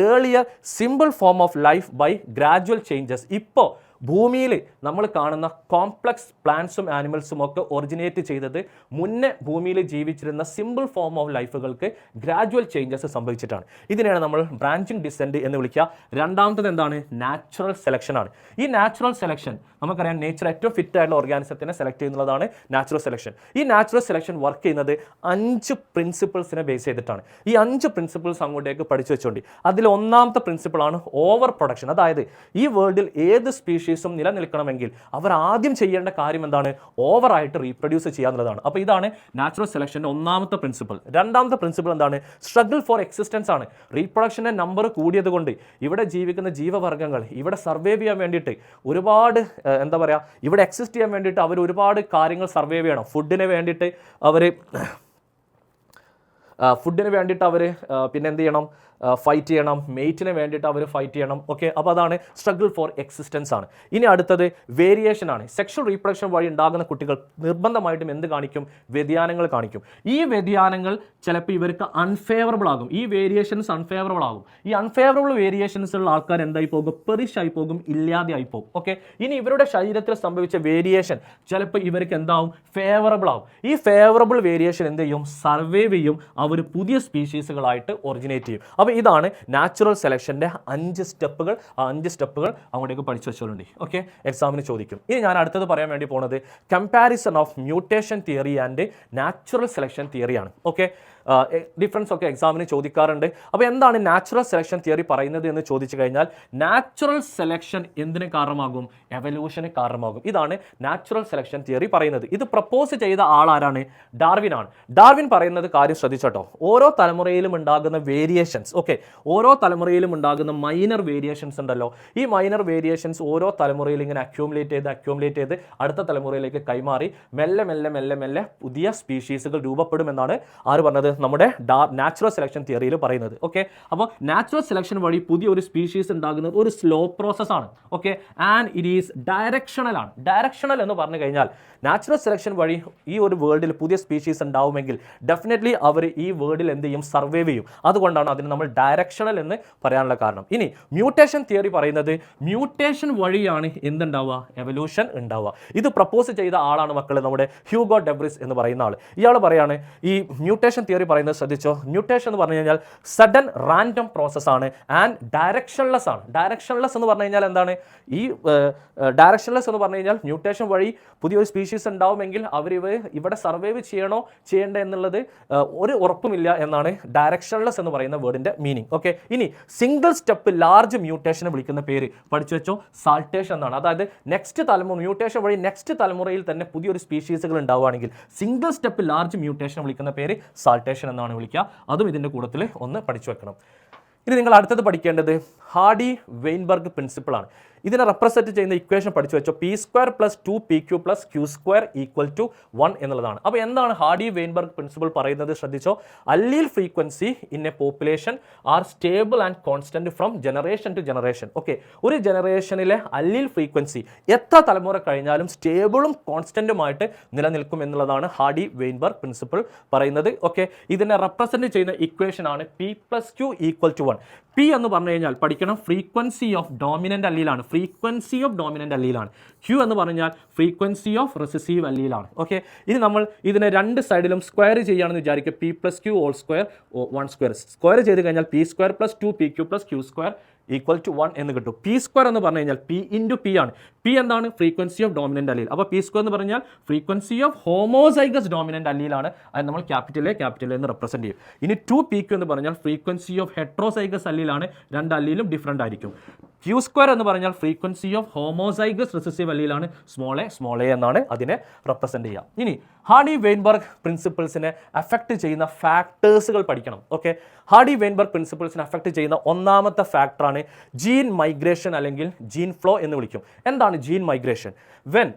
earlier simple form of life by gradual changes. ഇപ്പോൾ ഭൂമിയിൽ നമ്മൾ കാണുന്ന കോംപ്ലക്സ് പ്ലാന്റ്സും ആനിമൽസും ഒക്കെ ഒറിജിനേറ്റ് ചെയ്തത് മുന്നേ ഭൂമിയിൽ ജീവിച്ചിരുന്ന സിമ്പിൾ ഫോം ഓഫ് ലൈഫുകൾക്ക് ഗ്രാജുവൽ ചേഞ്ചസ് സംഭവിച്ചിട്ടാണ്. ഇതിനെയാണ് നമ്മൾ ബ്രാഞ്ചിങ് ഡിസെൻഡ് എന്ന് വിളിക്കുക. രണ്ടാമത്തത് എന്താണ്? നാച്ചുറൽ സെലക്ഷൻ ആണ്. ഈ നാച്ചുറൽ സെലക്ഷൻ നമുക്കറിയാം, നേച്ചർ ഏറ്റവും ഫിറ്റ് ആയിട്ടുള്ള ഓർഗാനിസത്തിനെ സെലക്ട് ചെയ്യുന്നതാണ് നാച്ചുറൽ സെലക്ഷൻ. ഈ നാച്ചുറൽ സെലക്ഷൻ വർക്ക് ചെയ്യുന്നത് 5 പ്രിൻസിപ്പിൾസിനെ ബേസ് ചെയ്തിട്ടാണ്. ഈ 5 പ്രിൻസിപ്പിൾസ് അങ്ങോട്ടേക്ക് പഠിച്ചു വെച്ചോണ്ടി. അതിൽ ഒന്നാമത്തെ പ്രിൻസിപ്പിളാണ് ഓവർ പ്രൊഡക്ഷൻ. അതായത് ഈ വേൾഡിൽ ഏത് സ്പീഷീസും നിലനിൽക്കണമെങ്കിൽ അവർ ആദ്യം ചെയ്യേണ്ട കാര്യം എന്താണ്? ഓവറായിട്ട് റീപ്രൊഡ്യൂസ് ചെയ്യാന്നുള്ളതാണ്. അപ്പോൾ ഇതാണ് നാച്ചുറൽ സെലക്ഷൻ്റെ ഒന്നാമത്തെ പ്രിൻസിപ്പിൾ. രണ്ടാമത്തെ പ്രിൻസിപ്പിൾ എന്താണ്? സ്ട്രഗിൾ ഫോർ എക്സിസ്റ്റൻസ് ആണ്. റീപ്രൊഡക്ഷൻ്റെ നമ്പർ കൂടിയത് കൊണ്ട് ഇവിടെ ജീവിക്കുന്ന ജീവവർഗ്ഗങ്ങൾ ഇവിടെ സർവൈവ് ചെയ്യാൻ വേണ്ടിയിട്ട് ഒരുപാട് എന്താ പറയുക, ഇവിടെ എക്സിസ്റ്റ് ചെയ്യാൻ വേണ്ടിയിട്ട് അവർ ഒരുപാട് കാര്യങ്ങൾ സർവൈവ് ചെയ്യണം. ഫുഡിന് വേണ്ടിയിട്ട് അവർ പിന്നെ എന്ത് ചെയ്യണം? ഫൈറ്റ് ചെയ്യണം. മെയ്റ്റിന് വേണ്ടിയിട്ട് അവർ ഫൈറ്റ് ചെയ്യണം. ഓക്കെ, അപ്പോൾ അതാണ് സ്ട്രഗിൾ ഫോർ എക്സിസ്റ്റൻസ് ആണ്. ഇനി അടുത്തത് വേരിയേഷൻ ആണ്. സെക്ഷൽ റീപ്രൊഡക്ഷൻ വഴി ഉണ്ടാകുന്ന കുട്ടികൾ നിർബന്ധമായിട്ടും എന്ത് കാണിക്കും? വ്യതിയാനങ്ങൾ കാണിക്കും. ഈ വ്യതിയാനങ്ങൾ ചിലപ്പോൾ ഇവർക്ക് അൺഫേവറബിൾ ആകും. ഈ വേരിയേഷൻസ് അൺഫേവറബിൾ ആകും. ഈ അൺഫേവറബിൾ വേരിയേഷൻസ് ഉള്ള ആൾക്കാർ എന്തായി പോകും? പെറിഷ് ആയി പോകും, ഇല്ലാതെ ആയി പോകും. ഓക്കെ, ഇനി ഇവരുടെ ശരീരത്തിൽ സംഭവിച്ച വേരിയേഷൻ ചിലപ്പോൾ ഇവർക്ക് എന്താവും? ഫേവറബിൾ ആവും. ഈ ഫേവറബിൾ വേരിയേഷൻ എന്ത് ചെയ്യും? സർവൈവ് ചെയ്യും. അവർ പുതിയ സ്പീഷീസുകളായിട്ട് ഒറിജിനേറ്റ് ചെയ്യും. അപ്പോൾ ഇതാണ് നാച്ചുറൽ സെലക്ഷൻ്റെ 5 സ്റ്റെപ്പുകൾ. ആ 5 സ്റ്റെപ്പുകൾ അങ്ങോട്ടേക്ക് പഠിച്ചു വെച്ചോളുണ്ട്. ഓക്കെ, എക്സാമിന് ചോദിക്കും. ഇനി ഞാൻ അടുത്തത് പറയാൻ വേണ്ടി പോകുന്നത് comparison of mutation theory and natural selection തിയറിയാണ്. ഓക്കെ, ഡിഫറൻസ് ഒക്കെ എക്സാമിന് ചോദിക്കാറുണ്ട്. അപ്പോൾ എന്താണ് നാച്ചുറൽ സെലക്ഷൻ തിയറി പറയുന്നത് എന്ന് ചോദിച്ചു കഴിഞ്ഞാൽ, നാച്ചുറൽ സെലക്ഷൻ എന്തിന് കാരണമാകും? എവല്യൂഷന് കാരണമാകും. ഇതാണ് നാച്ചുറൽ സെലക്ഷൻ തിയറി പറയുന്നത്. ഇത് പ്രപ്പോസ് ചെയ്ത ആളാരാണ്? ഡാർവിൻ ആണ്. ഡാർവിൻ പറയുന്നത് കാര്യം ശ്രദ്ധിച്ചോട്ടോ, ഓരോ തലമുറയിലും ഉണ്ടാകുന്ന വേരിയേഷൻസ്, ഓക്കെ, ഓരോ തലമുറയിലും ഉണ്ടാകുന്ന മൈനർ വേരിയേഷൻസ് ഉണ്ടല്ലോ, ഈ മൈനർ വേരിയേഷൻസ് ഓരോ തലമുറയിൽ ഇങ്ങനെ അക്യൂമുലേറ്റ് ചെയ്ത് അടുത്ത തലമുറയിലേക്ക് കൈമാറി മെല്ലെ മെല്ലെ മെല്ലെ മെല്ലെ പുതിയ സ്പീഷീസുകൾ രൂപപ്പെടുമെന്നാണ് ആര് പറഞ്ഞത്? നമ്മുടെ നാച്ചുറൽ സെലക്ഷൻ തിയറിയിൽ പറയുന്നത്. ഓക്കെ, അപ്പോൾ നാച്ചുറൽ സെലക്ഷൻ വഴി പുതിയ ഒരു സ്പീഷീസ് ഉണ്ടാകുന്നത് ഒരു സ്ലോ പ്രോസസ് ആണ്. Okay, and it is directional ആണ്. ഡയറക്ഷണൽ എന്ന് പറഞ്ഞു കഴിഞ്ഞാൽ നാച്ചുറൽ സെലക്ഷൻ വഴി ഈ ഒരു വേൾഡിൽ പുതിയ സ്പീഷീസ് ഉണ്ടാവുമെങ്കിൽ ഡെഫിനറ്റ്ലി അവർ ഈ വേൾഡിൽ എന്ത് ചെയ്യും? സർവൈവ് ചെയ്യും. അതുകൊണ്ടാണ് അതിന് നമ്മൾ ഡയറക്ഷണൽ എന്ന് പറയാനുള്ള കാരണം. ഇനി മ്യൂട്ടേഷൻ തിയറി പറയുന്നത് മ്യൂട്ടേഷൻ വഴിയാണ് എന്തുണ്ടാവുക? എവല്യൂഷൻ ഉണ്ടാവുക. ഇത് പ്രപ്പോസ് ചെയ്ത ആളാണ് മക്കളെ നമ്മുടെ ഹ്യൂഗോ ഡെബ്രിസ് എന്ന് പറയുന്ന ആൾ. ഇയാൾ പറയാണ് ഈ മ്യൂട്ടേഷൻ തിയറി പറയുന്നത് ശ്രദ്ധിച്ചോ, മ്യൂട്ടേഷൻ എന്ന് പറഞ്ഞു കഴിഞ്ഞാൽ സഡൻ റാൻഡം പ്രോസസ് ആണ് ആൻഡ് ഡയറക്ഷൻലെസ് ആണ്. ഡയറക്ഷൻലെസ് എന്ന് പറഞ്ഞു കഴിഞ്ഞാൽ എന്താണ്? ഈ ഡയറക്ഷൻലെസ് എന്ന് പറഞ്ഞു കഴിഞ്ഞാൽ മ്യൂട്ടേഷൻ വഴി പുതിയൊരു സ്പീഷീസ് ഉണ്ടാവുമെങ്കിൽ അവർ ഇവിടെ സർവൈവ് ചെയ്യണോ ചെയ്യേണ്ട എന്നുള്ളത് ഒരു ഉറപ്പുമില്ല എന്നാണ് ഡയറക്ഷൻലെസ് എന്ന് പറയുന്ന വേർഡിന്റെ മീനിങ്. ഓക്കെ, ഇനി സിംഗിൾ സ്റ്റെപ്പ് ലാർജ് മ്യൂട്ടേഷനെ വിളിക്കുന്ന പേര് പഠിച്ചു വെച്ചോ, സാൾട്ടേഷൻ എന്നാണ്. അതായത് നെക്സ്റ്റ് തലമുറ മ്യൂട്ടേഷൻ വഴി നെക്സ്റ്റ് തലമുറയിൽ തന്നെ പുതിയൊരു സ്പീഷീസുകൾ ഉണ്ടാവുകയാണെങ്കിൽ സിംഗിൾ സ്റ്റെപ്പ് ലാർജ് മ്യൂട്ടേഷൻ വിളിക്കുന്ന പേര് സാൾട്ടേഷൻ എന്നാണ് വിളിക്കുക. അതും ഇതിൻ്റെ കൂട്ടത്തിൽ ഒന്ന് പഠിച്ചു വെക്കണം. ഇനി നിങ്ങൾ അടുത്തത് പഠിക്കേണ്ടത് ഹാർഡി വെയിൻബർഗ് പ്രിൻസിപ്പിൾ ആണ്. ഇതിനെ റെപ്രസെൻറ്റ് ചെയ്യുന്ന ഇക്വേഷൻ പഠിച്ചു വെച്ചോ, P² + 2PQ + Q² = 1 എന്നുള്ളതാണ്. അപ്പോൾ എന്താണ് ഹാർഡി വെയിൻബർഗ് പ്രിൻസിപ്പിൾ പറയുന്നത്? ശ്രദ്ധിച്ചോ, allele frequency in a population are stable and constant from generation to generation. Okay, ഒരു ജനറേഷനിലെ അല്ലീൽ ഫ്രീക്വൻസി എത്ര തലമുറ കഴിഞ്ഞാലും സ്റ്റേബിളും കോൺസ്റ്റന്റുമായിട്ട് നിലനിൽക്കും എന്നുള്ളതാണ് ഹാർഡി വെയിൻബർഗ് പ്രിൻസിപ്പിൾ പറയുന്നത്. ഓക്കെ, ഇതിനെ റെപ്രസെൻറ്റ് ചെയ്യുന്ന ഇക്വേഷൻ ആണ് P + Q = 1. P എന്ന് പറഞ്ഞു കഴിഞ്ഞാൽ പഠിക്കണം, പഠിക്കണം ഫ്രീക്വൻസി ഓഫ് ഡോമിനൻ്റ് അല്ലീലാണ്, ഫ്രീക്വൻസി ഓഫ് ഡോമിനൻ്റ് അല്ലീലാണ്. ക്യൂ എന്ന് പറഞ്ഞാൽ ഫ്രീക്വൻസി ഓഫ് റിസസീവ് അല്ലീലാണ്. ഓക്കെ, ഇനി നമ്മൾ ഇതിനെ രണ്ട് സൈഡിലും സ്ക്വയർ ചെയ്യുകയാണെന്ന് വിചാരിക്കുക. P plus Q whole square 1 square square ചെയ്ത് കഴിഞ്ഞാൽ P square plus 2pq plus Q square equal to 1 എന്ന് കിട്ടും. പി സ്ക്വയർ എന്ന് പറഞ്ഞു കഴിഞ്ഞാൽ പി ഇൻറ്റു പി ആണ്. പി എന്താണ്? Frequency of dominant allele. അപ്പോൾ പി സ്ക്വയർ എന്ന് പറഞ്ഞാൽ ഫ്രീക്വൻസി ഓഫ് ഹോമോസൈഗസ് ഡോമിനൻ്റ് അല്ലീലാണ്. അത് നമ്മൾ ക്യാപിറ്റൽ എ എന്ന് റെപ്രസെൻറ്റ് ചെയ്യും. ഇനി 2pq എന്ന് പറഞ്ഞാൽ ഫ്രീക്വൻസി ഓഫ് ഹെട്രോസൈഗസ് അല്ലീലാണ്. രണ്ട് അല്ലീലും ഡിഫറൻ്റ് ആയിരിക്കും. ക്യൂ സ്ക്വയർ എന്ന് പറഞ്ഞാൽ ഫ്രീക്വൻസി ഓഫ് ഹോമോസൈഗസ് റിസസീവ് അല്ലീലാണ്. സ്മോൾ എ എന്നാണ് അതിനെ റെപ്രസെൻറ്റ് ചെയ്യുക. ഇനി ഹാർഡി വെയിൻബർഗ് പ്രിൻസിപ്പിൾസിനെ അഫക്റ്റ് ചെയ്യുന്ന ഫാക്ടേഴ്സുകൾ പഠിക്കണം. ഓക്കെ, ഹാർഡി വെയിൻബർഗ് പ്രിൻസിപ്പിൾസിനെ അഫക്റ്റ് ചെയ്യുന്ന ഒന്നാമത്തെ ഫാക്ടറാണ് ജീൻ മൈഗ്രേഷൻ അല്ലെങ്കിൽ ജീൻ ഫ്ലോ എന്ന് വിളിക്കും. എന്താണ് gene migration? When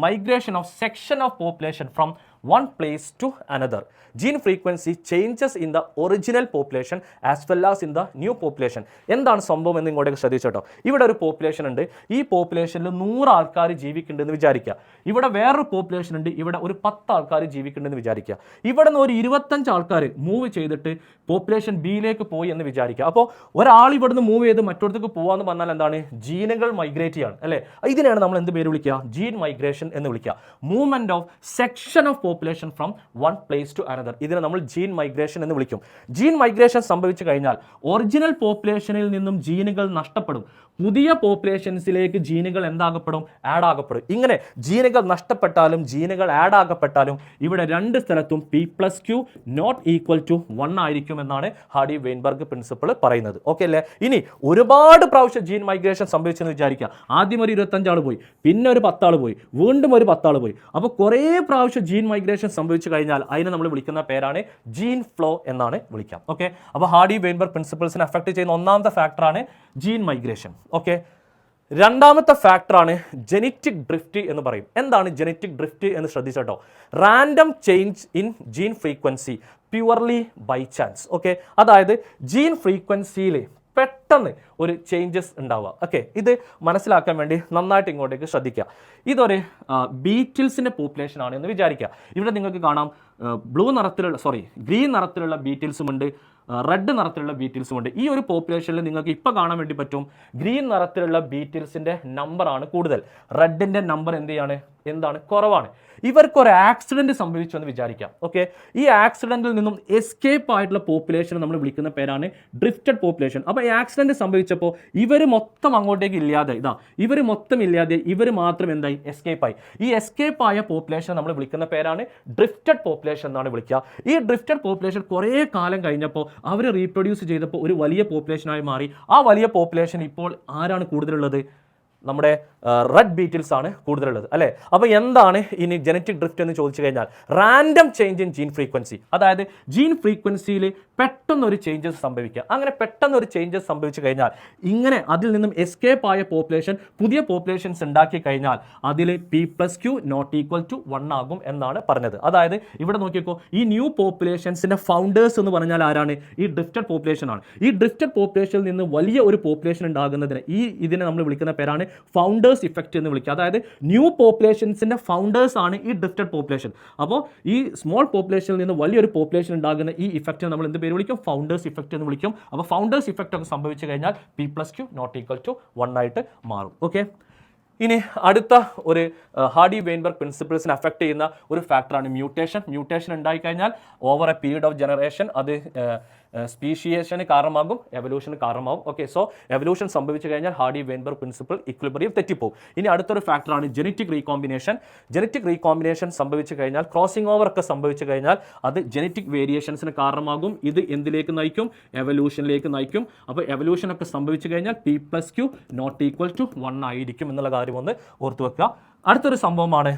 migration of section of population from one place to another. Gene frequency changes in the original population as well as in the new population. എന്താണ് സംഭവം എന്ന് ഇങ്ങോട്ടേക്ക് ശ്രദ്ധിച്ചോട്ടോ. ഇവിടെ ഒരു പോപ്പുലേഷൻ ഉണ്ട്. ഈ പോപ്പുലേഷനിൽ 100 ആൾക്കാർ ജീവിക്കുന്നുണ്ടെന്ന് വിചാരിക്കുക. ഇവിടെ വേറൊരു പോപ്പുലേഷൻ ഉണ്ട്. ഇവിടെ ഒരു 10 ആൾക്കാർ ജീവിക്കുന്നുണ്ടെന്ന് വിചാരിക്കുക. ഇവിടെ നിന്ന് ഒരു 25 ആൾക്കാർ മൂവ് ചെയ്തിട്ട് പോപ്പുലേഷൻ ബിയിലേക്ക് പോയി എന്ന് വിചാരിക്കുക. അപ്പോൾ ഒരാൾ ഇവിടുന്ന് മൂവ് ചെയ്ത് മറ്റൊരിടത്തേക്ക് പോകാമെന്ന് പറഞ്ഞാൽ എന്താണ്? ജീനുകൾ മൈഗ്രേറ്റ് ചെയ്യാണ് അല്ലേ? ഇതിനെയാണ് നമ്മൾ എന്ത് പേര് വിളിക്കുക? ജീൻ മൈഗ്രേഷൻ എന്ന് വിളിക്കുക. Movement of section of population from one place to another. ഇതിനെ നമ്മൾ ജീൻ മൈഗ്രേഷൻ എന്ന് വിളിക്കും. ജീൻ മൈഗ്രേഷൻ സംഭവിച്ചു കഴിഞ്ഞാൽ ഒറിജിനൽ പോപ്പുലേഷനിൽ നിന്നും ജീനുകൾ നഷ്ടപ്പെടും. പുതിയ പോപ്പുലേഷൻസിലേക്ക് ജീനുകൾ എന്താകപ്പെടും? ആഡ് ആകപ്പെടും. ഇങ്ങനെ ജീനുകൾ നഷ്ടപ്പെട്ടാലും ജീനുകൾ ആഡ് ആകപ്പെട്ടാലും ഇവിടെ രണ്ട് സ്ഥലത്തും p plus q not equal to 1 ആയിരിക്കും എന്നാണ് ഹാർഡി വെയിൻബർഗ് പ്രിൻസിപ്പിൾ പറയുന്നത്. ഓക്കെ അല്ലേ? ഇനി ഒരുപാട് പ്രാവശ്യം ജീൻ മൈഗ്രേഷൻ സംഭവിച്ചെന്ന് വിചാരിക്കുക. ആദ്യം ഒരു 25 ആൾ പോയി, പിന്നെ ഒരു 10 ആൾ പോയി, വീണ്ടും ഒരു 10 ആൾ പോയി. അപ്പോൾ കുറേ പ്രാവശ്യം ജീൻ മൈഗ്രേഷൻ സംഭവിച്ചു കഴിഞ്ഞാൽ അതിനെ നമ്മൾ വിളിക്കുന്ന പേരാണ് ജീൻ ഫ്ലോ എന്നാണ് വിളിക്കാം. ഓക്കെ, അപ്പോൾ ഹാർഡി വെയിൻബർഗ് പ്രിൻസിപ്പിൾസിനെ അഫക്റ്റ് ചെയ്യുന്ന ഒന്നാമത്തെ ഫാക്ടറാണ് ജീൻ മൈഗ്രേഷൻ. ഓക്കെ, രണ്ടാമത്തെ ഫാക്ടറാണ് ജെനറ്റിക് ഡ്രിഫ്റ്റ് എന്ന് പറയും. എന്താണ് ജെനറ്റിക് ഡ്രിഫ്റ്റ് എന്ന് ശ്രദ്ധിച്ചോട്ടോ. Random change in gene frequency purely by chance. Okay, അതായത് ജീൻ ഫ്രീക്വൻസിയിൽ പെട്ടെന്ന് ഒരു ചേഞ്ചസ് ഉണ്ടാവുക. ഓക്കെ, ഇത് മനസ്സിലാക്കാൻ വേണ്ടി നന്നായിട്ട് ഇങ്ങോട്ടേക്ക് ശ്രദ്ധിക്കുക. ഇതൊരു ബീറ്റിൽസിൻ്റെ പോപ്പുലേഷൻ ആണ് എന്ന് വിചാരിക്കുക. ഇവിടെ നിങ്ങൾക്ക് കാണാം ഗ്രീൻ നിറത്തിലുള്ള ബീറ്റിൽസുമുണ്ട്, റെഡ് നിറത്തിലുള്ള ബീറ്റിൽസുമുണ്ട്. ഈ ഒരു പോപ്പുലേഷനിൽ നിങ്ങൾക്ക് ഇപ്പോൾ കാണാൻ വേണ്ടി പറ്റും ഗ്രീൻ നിറത്തിലുള്ള ബീറ്റിൽസിൻ്റെ നമ്പറാണ് കൂടുതൽ, റെഡിൻ്റെ നമ്പർ എന്താണ് കുറവാണ്. ഇവർക്കൊരു ആക്സിഡൻറ്റ് സംഭവിച്ചു എന്ന് വിചാരിക്കാം. ഓക്കെ, ഈ ആക്സിഡൻറ്റിൽ നിന്നും എസ്കേപ്പ് ആയിട്ടുള്ള പോപ്പുലേഷൻ നമ്മൾ വിളിക്കുന്ന പേരാണ് ഡ്രിഫ്റ്റഡ് പോപ്പുലേഷൻ. അപ്പോൾ ഈ ആക്സിഡൻറ്റ് സംഭവിച്ചപ്പോൾ ഇവർ മൊത്തം അങ്ങോട്ടേക്ക് ഇല്ലാതെ ഇവർ മൊത്തം ഇല്ലാതെ ഇവർ മാത്രം എന്തായി? എസ്കേപ്പായി. ഈ എസ്കേപ്പ് ആയ പോപ്പുലേഷൻ നമ്മൾ വിളിക്കുന്ന പേരാണ് ഡ്രിഫ്റ്റഡ് പോപ്പുലേഷൻ എന്നാണ് വിളിക്കുക. ഈ ഡ്രിഫ്റ്റഡ് പോപ്പുലേഷൻ കുറേ കാലം കഴിഞ്ഞപ്പോൾ അവർ റീപ്രൊഡ്യൂസ് ചെയ്തപ്പോൾ ഒരു വലിയ പോപ്പുലേഷനായി മാറി. ആ വലിയ പോപ്പുലേഷൻ ഇപ്പോൾ ആരാണ് കൂടുതലുള്ളത്? നമ്മുടെ റെഡ് ബീറ്റിൽസ് ആണ് കൂടുതലുള്ളത് അല്ലേ? അപ്പോൾ എന്താണ് ഇനി ജനറ്റിക് ഡ്രിഫ്റ്റ് എന്ന് ചോദിച്ചു കഴിഞ്ഞാൽ random change in gene frequency. അതായത് ജീൻ ഫ്രീക്വൻസിയിൽ പെട്ടെന്നൊരു ചേഞ്ചസ് സംഭവിക്കുക. അങ്ങനെ പെട്ടെന്നൊരു ചേഞ്ചസ് സംഭവിച്ചു കഴിഞ്ഞാൽ ഇങ്ങനെ അതിൽ നിന്നും എസ്കേപ്പ് ആയ പോപ്പുലേഷൻ പുതിയ പോപ്പുലേഷൻസ് ഉണ്ടാക്കി കഴിഞ്ഞാൽ അതിൽ p plus q not equal to 1 ആകും എന്നാണ് പറഞ്ഞത്. അതായത് ഇവിടെ നോക്കിയപ്പോൾ ഈ ന്യൂ പോപ്പുലേഷൻസിൻ്റെ ഫൗണ്ടേഴ്സ് എന്ന് പറഞ്ഞാൽ ആരാണ്? ഈ ഡ്രിഫ്റ്റഡ് പോപ്പുലേഷൻ ആണ്. ഈ ഡ്രിഫ്റ്റഡ് പോപ്പുലേഷനിൽ നിന്ന് വലിയ ഒരു പോപ്പുലേഷൻ ഉണ്ടാകുന്നതിന് ഇതിനെ നമ്മൾ വിളിക്കുന്ന പേരാണ് ഫൗണ്ടേഴ്സ് ഇഫക്റ്റ് എന്ന് വിളിക്കുക. അതായത് ന്യൂ പോപ്പുലേഷൻസിൻ്റെ ഫൗണ്ടേഴ്സ് ആണ് ഈ ഡ്രിഫ്റ്റഡ് പോപ്പുലേഷൻ. അപ്പോൾ ഈ സ്മോൾ പോപ്പുലേഷനിൽ നിന്ന് വലിയൊരു പോപ്പുലേഷൻ ഉണ്ടാകുന്ന ഈ ഇഫക്റ്റ് നമ്മൾ എന്ത് പേര് വിളിക്കും? ഫൗണ്ടേഴ്സ് ഇഫക്റ്റ് എന്ന് വിളിക്കും. അപ്പോൾ ഫൗണ്ടേഴ്സ് ഇഫക്റ്റ് ഒക്കെ സംഭവിച്ചു കഴിഞ്ഞാൽ p plus q not equal to 1 ആയിട്ട് മാറും. ഓക്കെ, ഇനി അടുത്ത ഒരു ഹാർഡി വെയിൻബർഗ് പ്രിൻസിപ്പിൾസിനെ അഫക്റ്റ് ചെയ്യുന്ന ഒരു ഫാക്ടറാണ് മ്യൂട്ടേഷൻ. മ്യൂട്ടേഷൻ ഉണ്ടായിക്കഴിഞ്ഞാൽ over A period of generation അത് സ്പീഷിയേഷന് കാരണമാകും, എവല്യൂഷന് കാരണമാകും. ഓക്കെ, സോ എവല്യൂഷൻ സംഭവിച്ചു കഴിഞ്ഞാൽ ഹാർഡി വെയിൻബർഗ് പ്രിൻസിപ്പിൾ ഇക്വിലിബ്രിയം തെറ്റിപ്പോകും. ഇനി അടുത്തൊരു ഫാക്ടറാണ് ജെനറ്റിക് റീകോമ്പിനേഷൻ. ജെനറ്റിക് റീകോമ്പിനേഷൻ സംഭവിച്ചു കഴിഞ്ഞാൽ ക്രോസിംഗ് ഓവർ ഒക്കെ സംഭവിച്ചു കഴിഞ്ഞാൽ അത് ജെനറ്റിക് വേരിയേഷൻസിന് കാരണമാകും. ഇത് എന്തിലേക്ക് നയിക്കും? എവല്യൂഷനിലേക്ക് നയിക്കും. അപ്പോൾ എവല്യൂഷൻ ഒക്കെ സംഭവിച്ചു കഴിഞ്ഞാൽ p plus q not equal to 1 ആയിരിക്കും എന്നുള്ള കാര്യം ഒന്ന് ഓർത്തു വെക്കുക. അടുത്തൊരു സംഭവമാണ്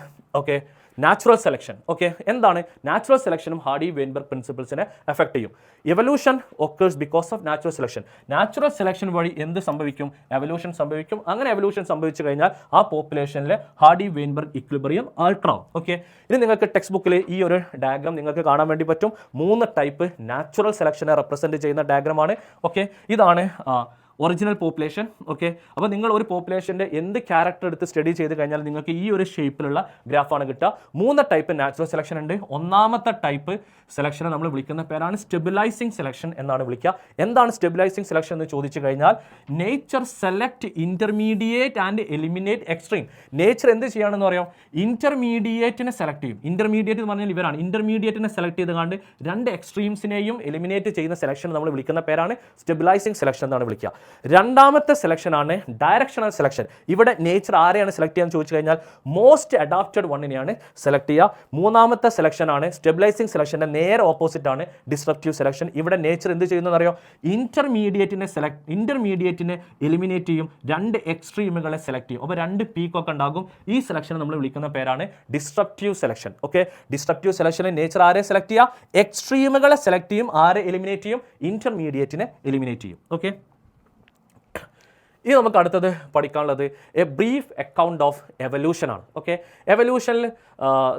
നാച്ചുറൽ സെലക്ഷൻ. ഓക്കെ, എന്താണ് നാച്ചുറൽ സെലക്ഷനും ഹാർഡി വെയിൻബർഗ് പ്രിൻസിപ്പിൾസിനെ എഫക്ട് ചെയ്യും. Evolution occurs because of natural selection. Natural selection വഴി എന്ത് സംഭവിക്കും? എവല്യൂഷൻ സംഭവിക്കും. അങ്ങനെ എവല്യൂഷൻ സംഭവിച്ചു കഴിഞ്ഞാൽ ആ പോപ്പുലേഷനിലെ ഹാർഡി വെയിൻബർഗ് ഇക്വിലിബ്രിയം ആൾട്ടർ ആവും. ഓക്കെ, ഇനി നിങ്ങൾക്ക് ടെക്സ്റ്റ് ബുക്കിൽ ഈ ഒരു ഡയഗ്രാം നിങ്ങൾക്ക് കാണാൻ വേണ്ടി പറ്റും. 3 ടൈപ്പ് നാച്ചുറൽ സെലക്ഷനെ റെപ്രസെൻറ്റ് ചെയ്യുന്ന ഡയഗ്രാമാണ്. ഓക്കെ, ഇതാണ് ഒറിജിനൽ പോപ്പുലേഷൻ. ഓക്കെ, അപ്പോൾ നിങ്ങൾ ഒരു പോപ്പുലേഷൻ്റെ എന്ത് ക്യാരക്ടർ എടുത്ത് സ്റ്റഡി ചെയ്ത് കഴിഞ്ഞാൽ നിങ്ങൾക്ക് ഈ ഒരു ഷേപ്പിലുള്ള ഗ്രാഫാണ് കിട്ടുക. 3 ടൈപ്പ് നാച്ചുറൽ സെലക്ഷൻ ഉണ്ട്. ഒന്നാമത്തെ ടൈപ്പ് സെലക്ഷനെ നമ്മൾ വിളിക്കുന്ന പേരാണ് സ്റ്റെബിലൈസിങ് സെലക്ഷൻ എന്നാണ് വിളിക്കുക. എന്താണ് സ്റ്റെബിലൈസിങ് സെലക്ഷൻ എന്ന് ചോദിച്ചു കഴിഞ്ഞാൽ nature select intermediate and eliminate extreme. Nature എന്ത് ചെയ്യുകയാണെന്ന് പറയാം, ഇന്റർമീഡിയറ്റിനെ സെലക്ട് ചെയ്യും. ഇന്റർമീഡിയറ്റ് എന്ന് പറഞ്ഞാൽ ഇവരാണ്. ഇന്റർമീഡിയറ്റിനെ സെലക്ട് ചെയ്തുകൊണ്ട് 2 എക്സ്ട്രീംസിനെയും എലിമിനേറ്റ് ചെയ്യുന്ന സെലക്ഷൻ നമ്മൾ വിളിക്കുന്ന പേരാണ് സ്റ്റെബിലൈസിങ് സെലക്ഷൻ എന്നാണ് വിളിക്കുക. രണ്ടാമത്തെ സെലക്ഷൻ ആണ് ഡയറക്ഷണൽ സെലക്ഷൻ. ഇവിടെ നേച്ചർ ആരെയാണ് സെലക്ട് ചെയ്യാന്ന് ചോദിച്ചു കഴിഞ്ഞാൽ മോസ്റ്റ് അഡാപ്റ്റഡ് വണ്ണിനെയാണ് സെലക്ട് ചെയ്യുക. മൂന്നാമത്തെ സെലക്ഷൻ ആണ് സ്റ്റെബിലൈസിങ് സെലക്ഷന്റെ നേരെ ഓപ്പോസിറ്റ് ആണ് ഡിസ്ട്രക്റ്റീവ് സെലക്ഷൻ. ഇവിടെ നേച്ചർ എന്ത് ചെയ്യുന്നതെന്ന് അറിയോ, ഇന്റർമീഡിയറ്റിനെ എലിമിനേറ്റ് ചെയ്യും, 2 എക്സ്ട്രീമുകളെ സെലക്ട് ചെയ്യും. അപ്പോൾ 2 പീക്കൊക്കെ ഉണ്ടാകും. ഈ സെലക്ഷനെ നമ്മൾ വിളിക്കുന്ന പേരാണ് ഡിസ്ട്രക്റ്റീവ് സെലക്ഷൻ. ഓക്കെ, ഡിസ്ട്രക്റ്റീവ് സെലക്ഷനിൽ നേച്ചർ ആരെ സെലക്ട് ചെയ്യുക, എക്സ്ട്രീമുകളെ സെലക്ട് ചെയ്യും. ആരെ എലിമിനേറ്റ് ചെയ്യും, ഇന്റർമീഡിയറ്റിനെ എലിമിനേറ്റ് ചെയ്യും. ഓക്കെ, ഇനി നമുക്ക് അടുത്തത് പഠിക്കാനുള്ളത് A brief account of evolution ആണ്. ഓക്കെ, എവല്യൂഷനിൽ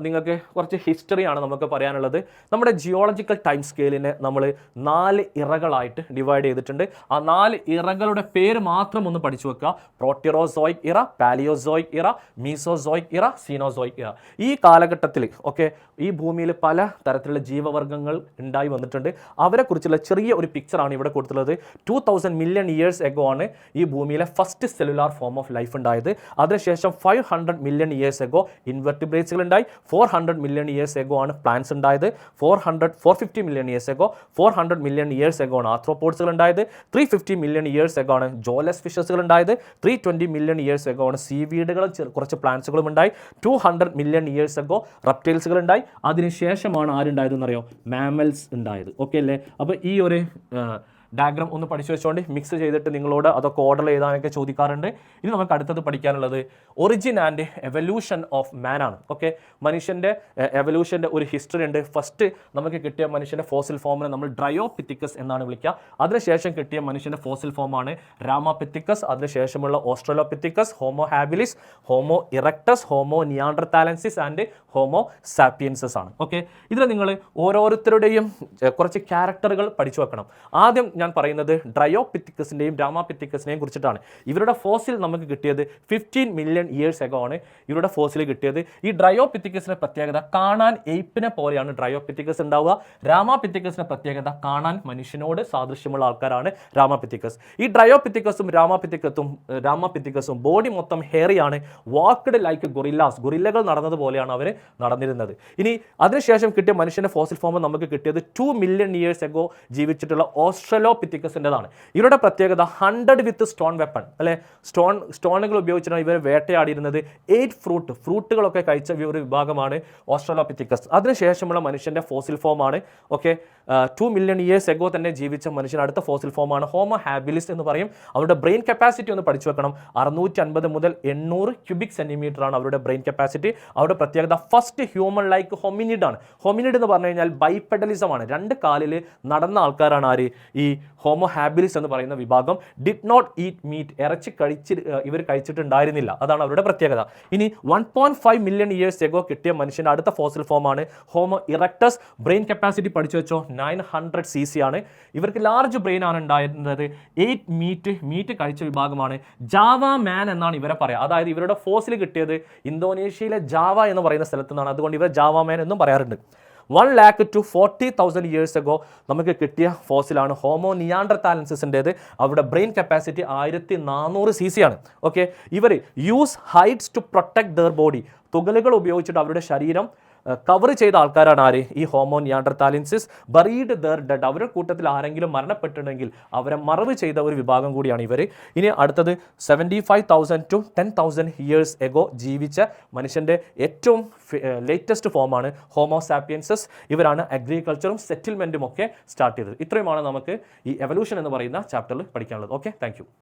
നിങ്ങൾക്ക് കുറച്ച് ഹിസ്റ്ററിയാണ് നമുക്ക് പറയാനുള്ളത്. നമ്മുടെ ജിയോളജിക്കൽ ടൈം സ്കെയിലിനെ നമ്മൾ 4 ഇറകളായിട്ട് ഡിവൈഡ് ചെയ്തിട്ടുണ്ട്. ആ 4 ഇറകളുടെ പേര് മാത്രം ഒന്ന് പഠിച്ചു വെക്കുക. പ്രോട്ടിറോസോയിക് ഇറ, പാലിയോസോയിക് ഇറ, മീസോസോയിക് ഇറ, സീനോസോയിക് ഇറ. ഈ കാലഘട്ടത്തിൽ ഓക്കെ ഈ ഭൂമിയിൽ പല തരത്തിലുള്ള ജീവവർഗ്ഗങ്ങൾ ഉണ്ടായി വന്നിട്ടുണ്ട്. അവരെക്കുറിച്ചുള്ള ചെറിയ ഒരു പിക്ചറാണ് ഇവിടെ കൊടുത്തിട്ടുള്ളത്. 2000 മില്യൺ ഇയേഴ്സ് എഗോ ആണ് ഈ ഭൂമിയിലെ first cellular form of life ഉണ്ടായത്. അതിനുശേഷം 500 മില്യൺ ഇയേഴ്സ് എഗോ ഇൻവെർട്ടിബ്രേറ്റ്സുകൾ ഉണ്ടായി. 400 മില്യൺ ഇയേഴ്സ് എഗോ ആണ് പ്ലാന്റ്സ് ഉണ്ടായത്. 450 million years ago 400 million years ago ആണ് ആർത്രോപോഡ്സുകൾ ഉണ്ടായത്. 350 മില്യൺ ഇയേഴ്സ് എഗോ ആണ് ജോലെസ് ഫിഷസുകൾ ഉണ്ടായത്. 320 മില്യൺ ഇയേഴ്സ് എഗോ ആണ് സീവീഡുകളും കുറച്ച് പ്ലാന്റ്സുകളും ഉണ്ടായി. 200 മില്യൺ ഇയേഴ്സ് എഗോ റെപ്റ്റൈൽസുകൾ ഉണ്ടായി. അതിനുശേഷമാണ് ആരുണ്ടായതെന്ന് അറിയോ, മാമൽസ് ഉണ്ടായത്. ഓക്കെ അല്ലേ? അപ്പോൾ ഈ ഒരു ഡയഗ്രാം ഒന്ന് പഠിച്ചു വെച്ചുകൊണ്ട് മിക്സ് ചെയ്തിട്ട് നിങ്ങളോട് അതൊക്കെ ഓർഡർ ചെയ്താനൊക്കെ ചോദിക്കാറുണ്ട്. ഇനി നമുക്ക് അടുത്തത് പഠിക്കാനുള്ളത് ഒറിജിൻ ആൻഡ് എവല്യൂഷൻ ഓഫ് മാൻ ആണ്. ഓക്കെ, മനുഷ്യൻ്റെ എവല്യൂഷൻ്റെ ഒരു ഹിസ്റ്ററി ഉണ്ട്. ഫസ്റ്റ് നമുക്ക് കിട്ടിയ മനുഷ്യൻ്റെ ഫോസിൽ ഫോമിനെ നമ്മൾ ഡ്രയോപിത്തിക്കസ് എന്നാണ് വിളിക്കുക. അതിനുശേഷം കിട്ടിയ മനുഷ്യൻ്റെ ഫോസിൽ ഫോമാണ് രാമാപിത്തിക്കസ്. അതിനുശേഷമുള്ള Australopithecus, Homo habilis, Homo erectus, Homo neanderthalensis and Homo sapiens ആണ്. ഓക്കെ, ഇതിൽ നിങ്ങൾ ഓരോരുത്തരുടെയും കുറച്ച് ക്യാരക്ടറുകൾ പഠിച്ചു വെക്കണം. ആദ്യം ഞാൻ പറയുന്നത് ഡ്രയോപിത്തിക്കസിൻ്റെയും രാമാപിത്തിക്കസിനെയും കുറിച്ചിട്ടാണ്. ഇവരുടെ ഫോസിൽ നമുക്ക് കിട്ടിയത് 15 മില്യൺ ഇയേഴ്സ് എഗോ ആണ് ഇവരുടെ ഫോസിൽ കിട്ടിയത്. ഈ ഡ്രയോപിത്തിക്കസിന്റെ പ്രത്യേകത കാണാൻ എയ്പ്പിനെ പോലെയാണ് ഡ്രയോപിത്തിക്കസ് ഉണ്ടാവുക. രാമാപിത്തിക്കസിന്റെ പ്രത്യേകത കാണാൻ മനുഷ്യനോട് സാദൃശ്യമുള്ള ആൾക്കാരാണ് രാമാപിത്തിക്കസ്. ഈ ഡ്രയോപിത്തിക്കസും രാമാപിത്തിക്കസും ബോഡി മൊത്തം ഹെയറിയാണ്. വാക്ക്ഡ് ലൈക്ക് ഗൊറില്ലകൾ നടന്നതുപോലെയാണ് അവർ നടന്നിരുന്നത്. ഇനി അതിനുശേഷം കിട്ടിയ മനുഷ്യന്റെ ഫോസിൽ ഫോം നമുക്ക് കിട്ടിയത് 2 മില്യൺ ഇയേഴ്സ് എഗോ ജീവിച്ചിട്ടുള്ള ഓസ്ട്രലോപിത്തിക്കസിൻ്റെതാണ്. ഇവരുടെ പ്രത്യേകത 100 വിത്ത് സ്റ്റോൺ വെപ്പൺ അല്ലെ, സ്റ്റോണുകൾ ഉപയോഗിച്ചിട്ടാണ് ഇവർ വേട്ടയാടിയിരുന്നത്. 8 ഫ്രൂട്ടുകളൊക്കെ കഴിച്ച ഒരു വിഭാഗമാണ് ഓസ്ട്രലോപിത്തിക്കസ്. അതിനുശേഷമുള്ള മനുഷ്യന്റെ ഫോസിൽ ഫോമാണ് ഓക്കെ 2 മില്യൺ ഇയേഴ്സ് എഗോ തന്നെ ജീവിച്ച മനുഷ്യൻ. അടുത്ത ഫോസിൽ ഫോമാണ് ഹോമോ ഹാബിലിസ് എന്ന് പറയും. അവരുടെ ബ്രെയിൻ കപ്പാസിറ്റി ഒന്ന് പഠിച്ചു വെക്കണം. 650 മുതൽ 800 ക്യൂബിക് സെന്റിമീറ്റർ ആണ് അവരുടെ ബ്രെയിൻ കപ്പാസിറ്റി. അവരുടെ പ്രത്യേകത ഫസ്റ്റ് ഹ്യൂമൻ ലൈക്ക് ഹൊമിനിഡ് ആണ്. ഹൊമിനിഡ് എന്ന് പറഞ്ഞു കഴിഞ്ഞാൽ ബൈപെഡലിസം ആണ്. 2 കാലിൽ നടന്ന ആൾക്കാരാണ് ആര്, ഈ ഹോമോ ഹാബിലിസ് എന്ന് പറയുന്ന വിഭാഗം. ഡിഡ് നോട്ട് ഈറ്റ് മീറ്റ്, ഇറച്ചി ഇവർ കഴിച്ചിട്ടുണ്ടായിരുന്നില്ല. അതാണ് അവരുടെ പ്രത്യേകത. ഇനി 1.5 മില്യൺ ഇയേഴ്സ് എഗോ കിട്ടിയ മനുഷ്യൻ്റെ അടുത്ത ഫോസിൽ ഫോമാണ് ഹോമോ ഇറക്ടസ്. ബ്രെയിൻ കപ്പാസിറ്റി പഠിച്ചു വെച്ചോ 900 cc ആണ്. ഇവർക്ക് ലാർജ് ബ്രെയിൻ ആണ് ഉണ്ടായിരുന്നത്. 8 മീറ്റ് കഴിച്ച വിഭാഗമാണ്. ജാവ മാൻ എന്നാണ് ഇവരെ പറയുക. അതായത് ഇവരുടെ ഫോസിൽ കിട്ടിയത് ഇന്തോനേഷ്യയിലെ ജാവ എന്ന് പറയുന്ന സ്ഥലത്തു നിന്നാണ്. അതുകൊണ്ട് ഇവർ ജാവ മാൻ എന്നും പറയാറുണ്ട്. 1 lakh to 40,000 ഇയേഴ്സ് എഗോ നമുക്ക് കിട്ടിയ ഫോസിലാണ് ഹോമോ നിയാൻഡർതാലൻസിൻ്റേത്. അവരുടെ ബ്രെയിൻ കപ്പാസിറ്റി 1400 cc ആണ്. ഓക്കെ, ഇവർ use hides to protect their body. തുകലുകൾ ഉപയോഗിച്ചിട്ട് അവരുടെ ശരീരം കവർ ചെയ്ത ആൾക്കാരാണ് ആര്, ഈ Homo neanderthalensis. Buried their dead, അവരുടെ കൂട്ടത്തിൽ ആരെങ്കിലും മരണപ്പെട്ടിട്ടുണ്ടെങ്കിൽ അവരെ മറവ് ചെയ്ത ഒരു വിഭാഗം കൂടിയാണ് ഇവർ. ഇനി അടുത്തത് 75,000 to 10,000 ഇയേഴ്സ് എഗോ ജീവിച്ച മനുഷ്യൻ്റെ ഏറ്റവും ലേറ്റസ്റ്റ് ഫോമാണ് ഹോമോ സാപ്പിയൻസസ്. ഇവരാണ് അഗ്രികൾച്ചറും സെറ്റിൽമെൻറ്റും ഒക്കെ സ്റ്റാർട്ട് ചെയ്തത്. ഇത്രയുമാണ് നമുക്ക് ഈ എവല്യൂഷൻ എന്ന് പറയുന്ന ചാപ്റ്ററിൽ പഠിക്കാനുള്ളത്. Okay, thank you.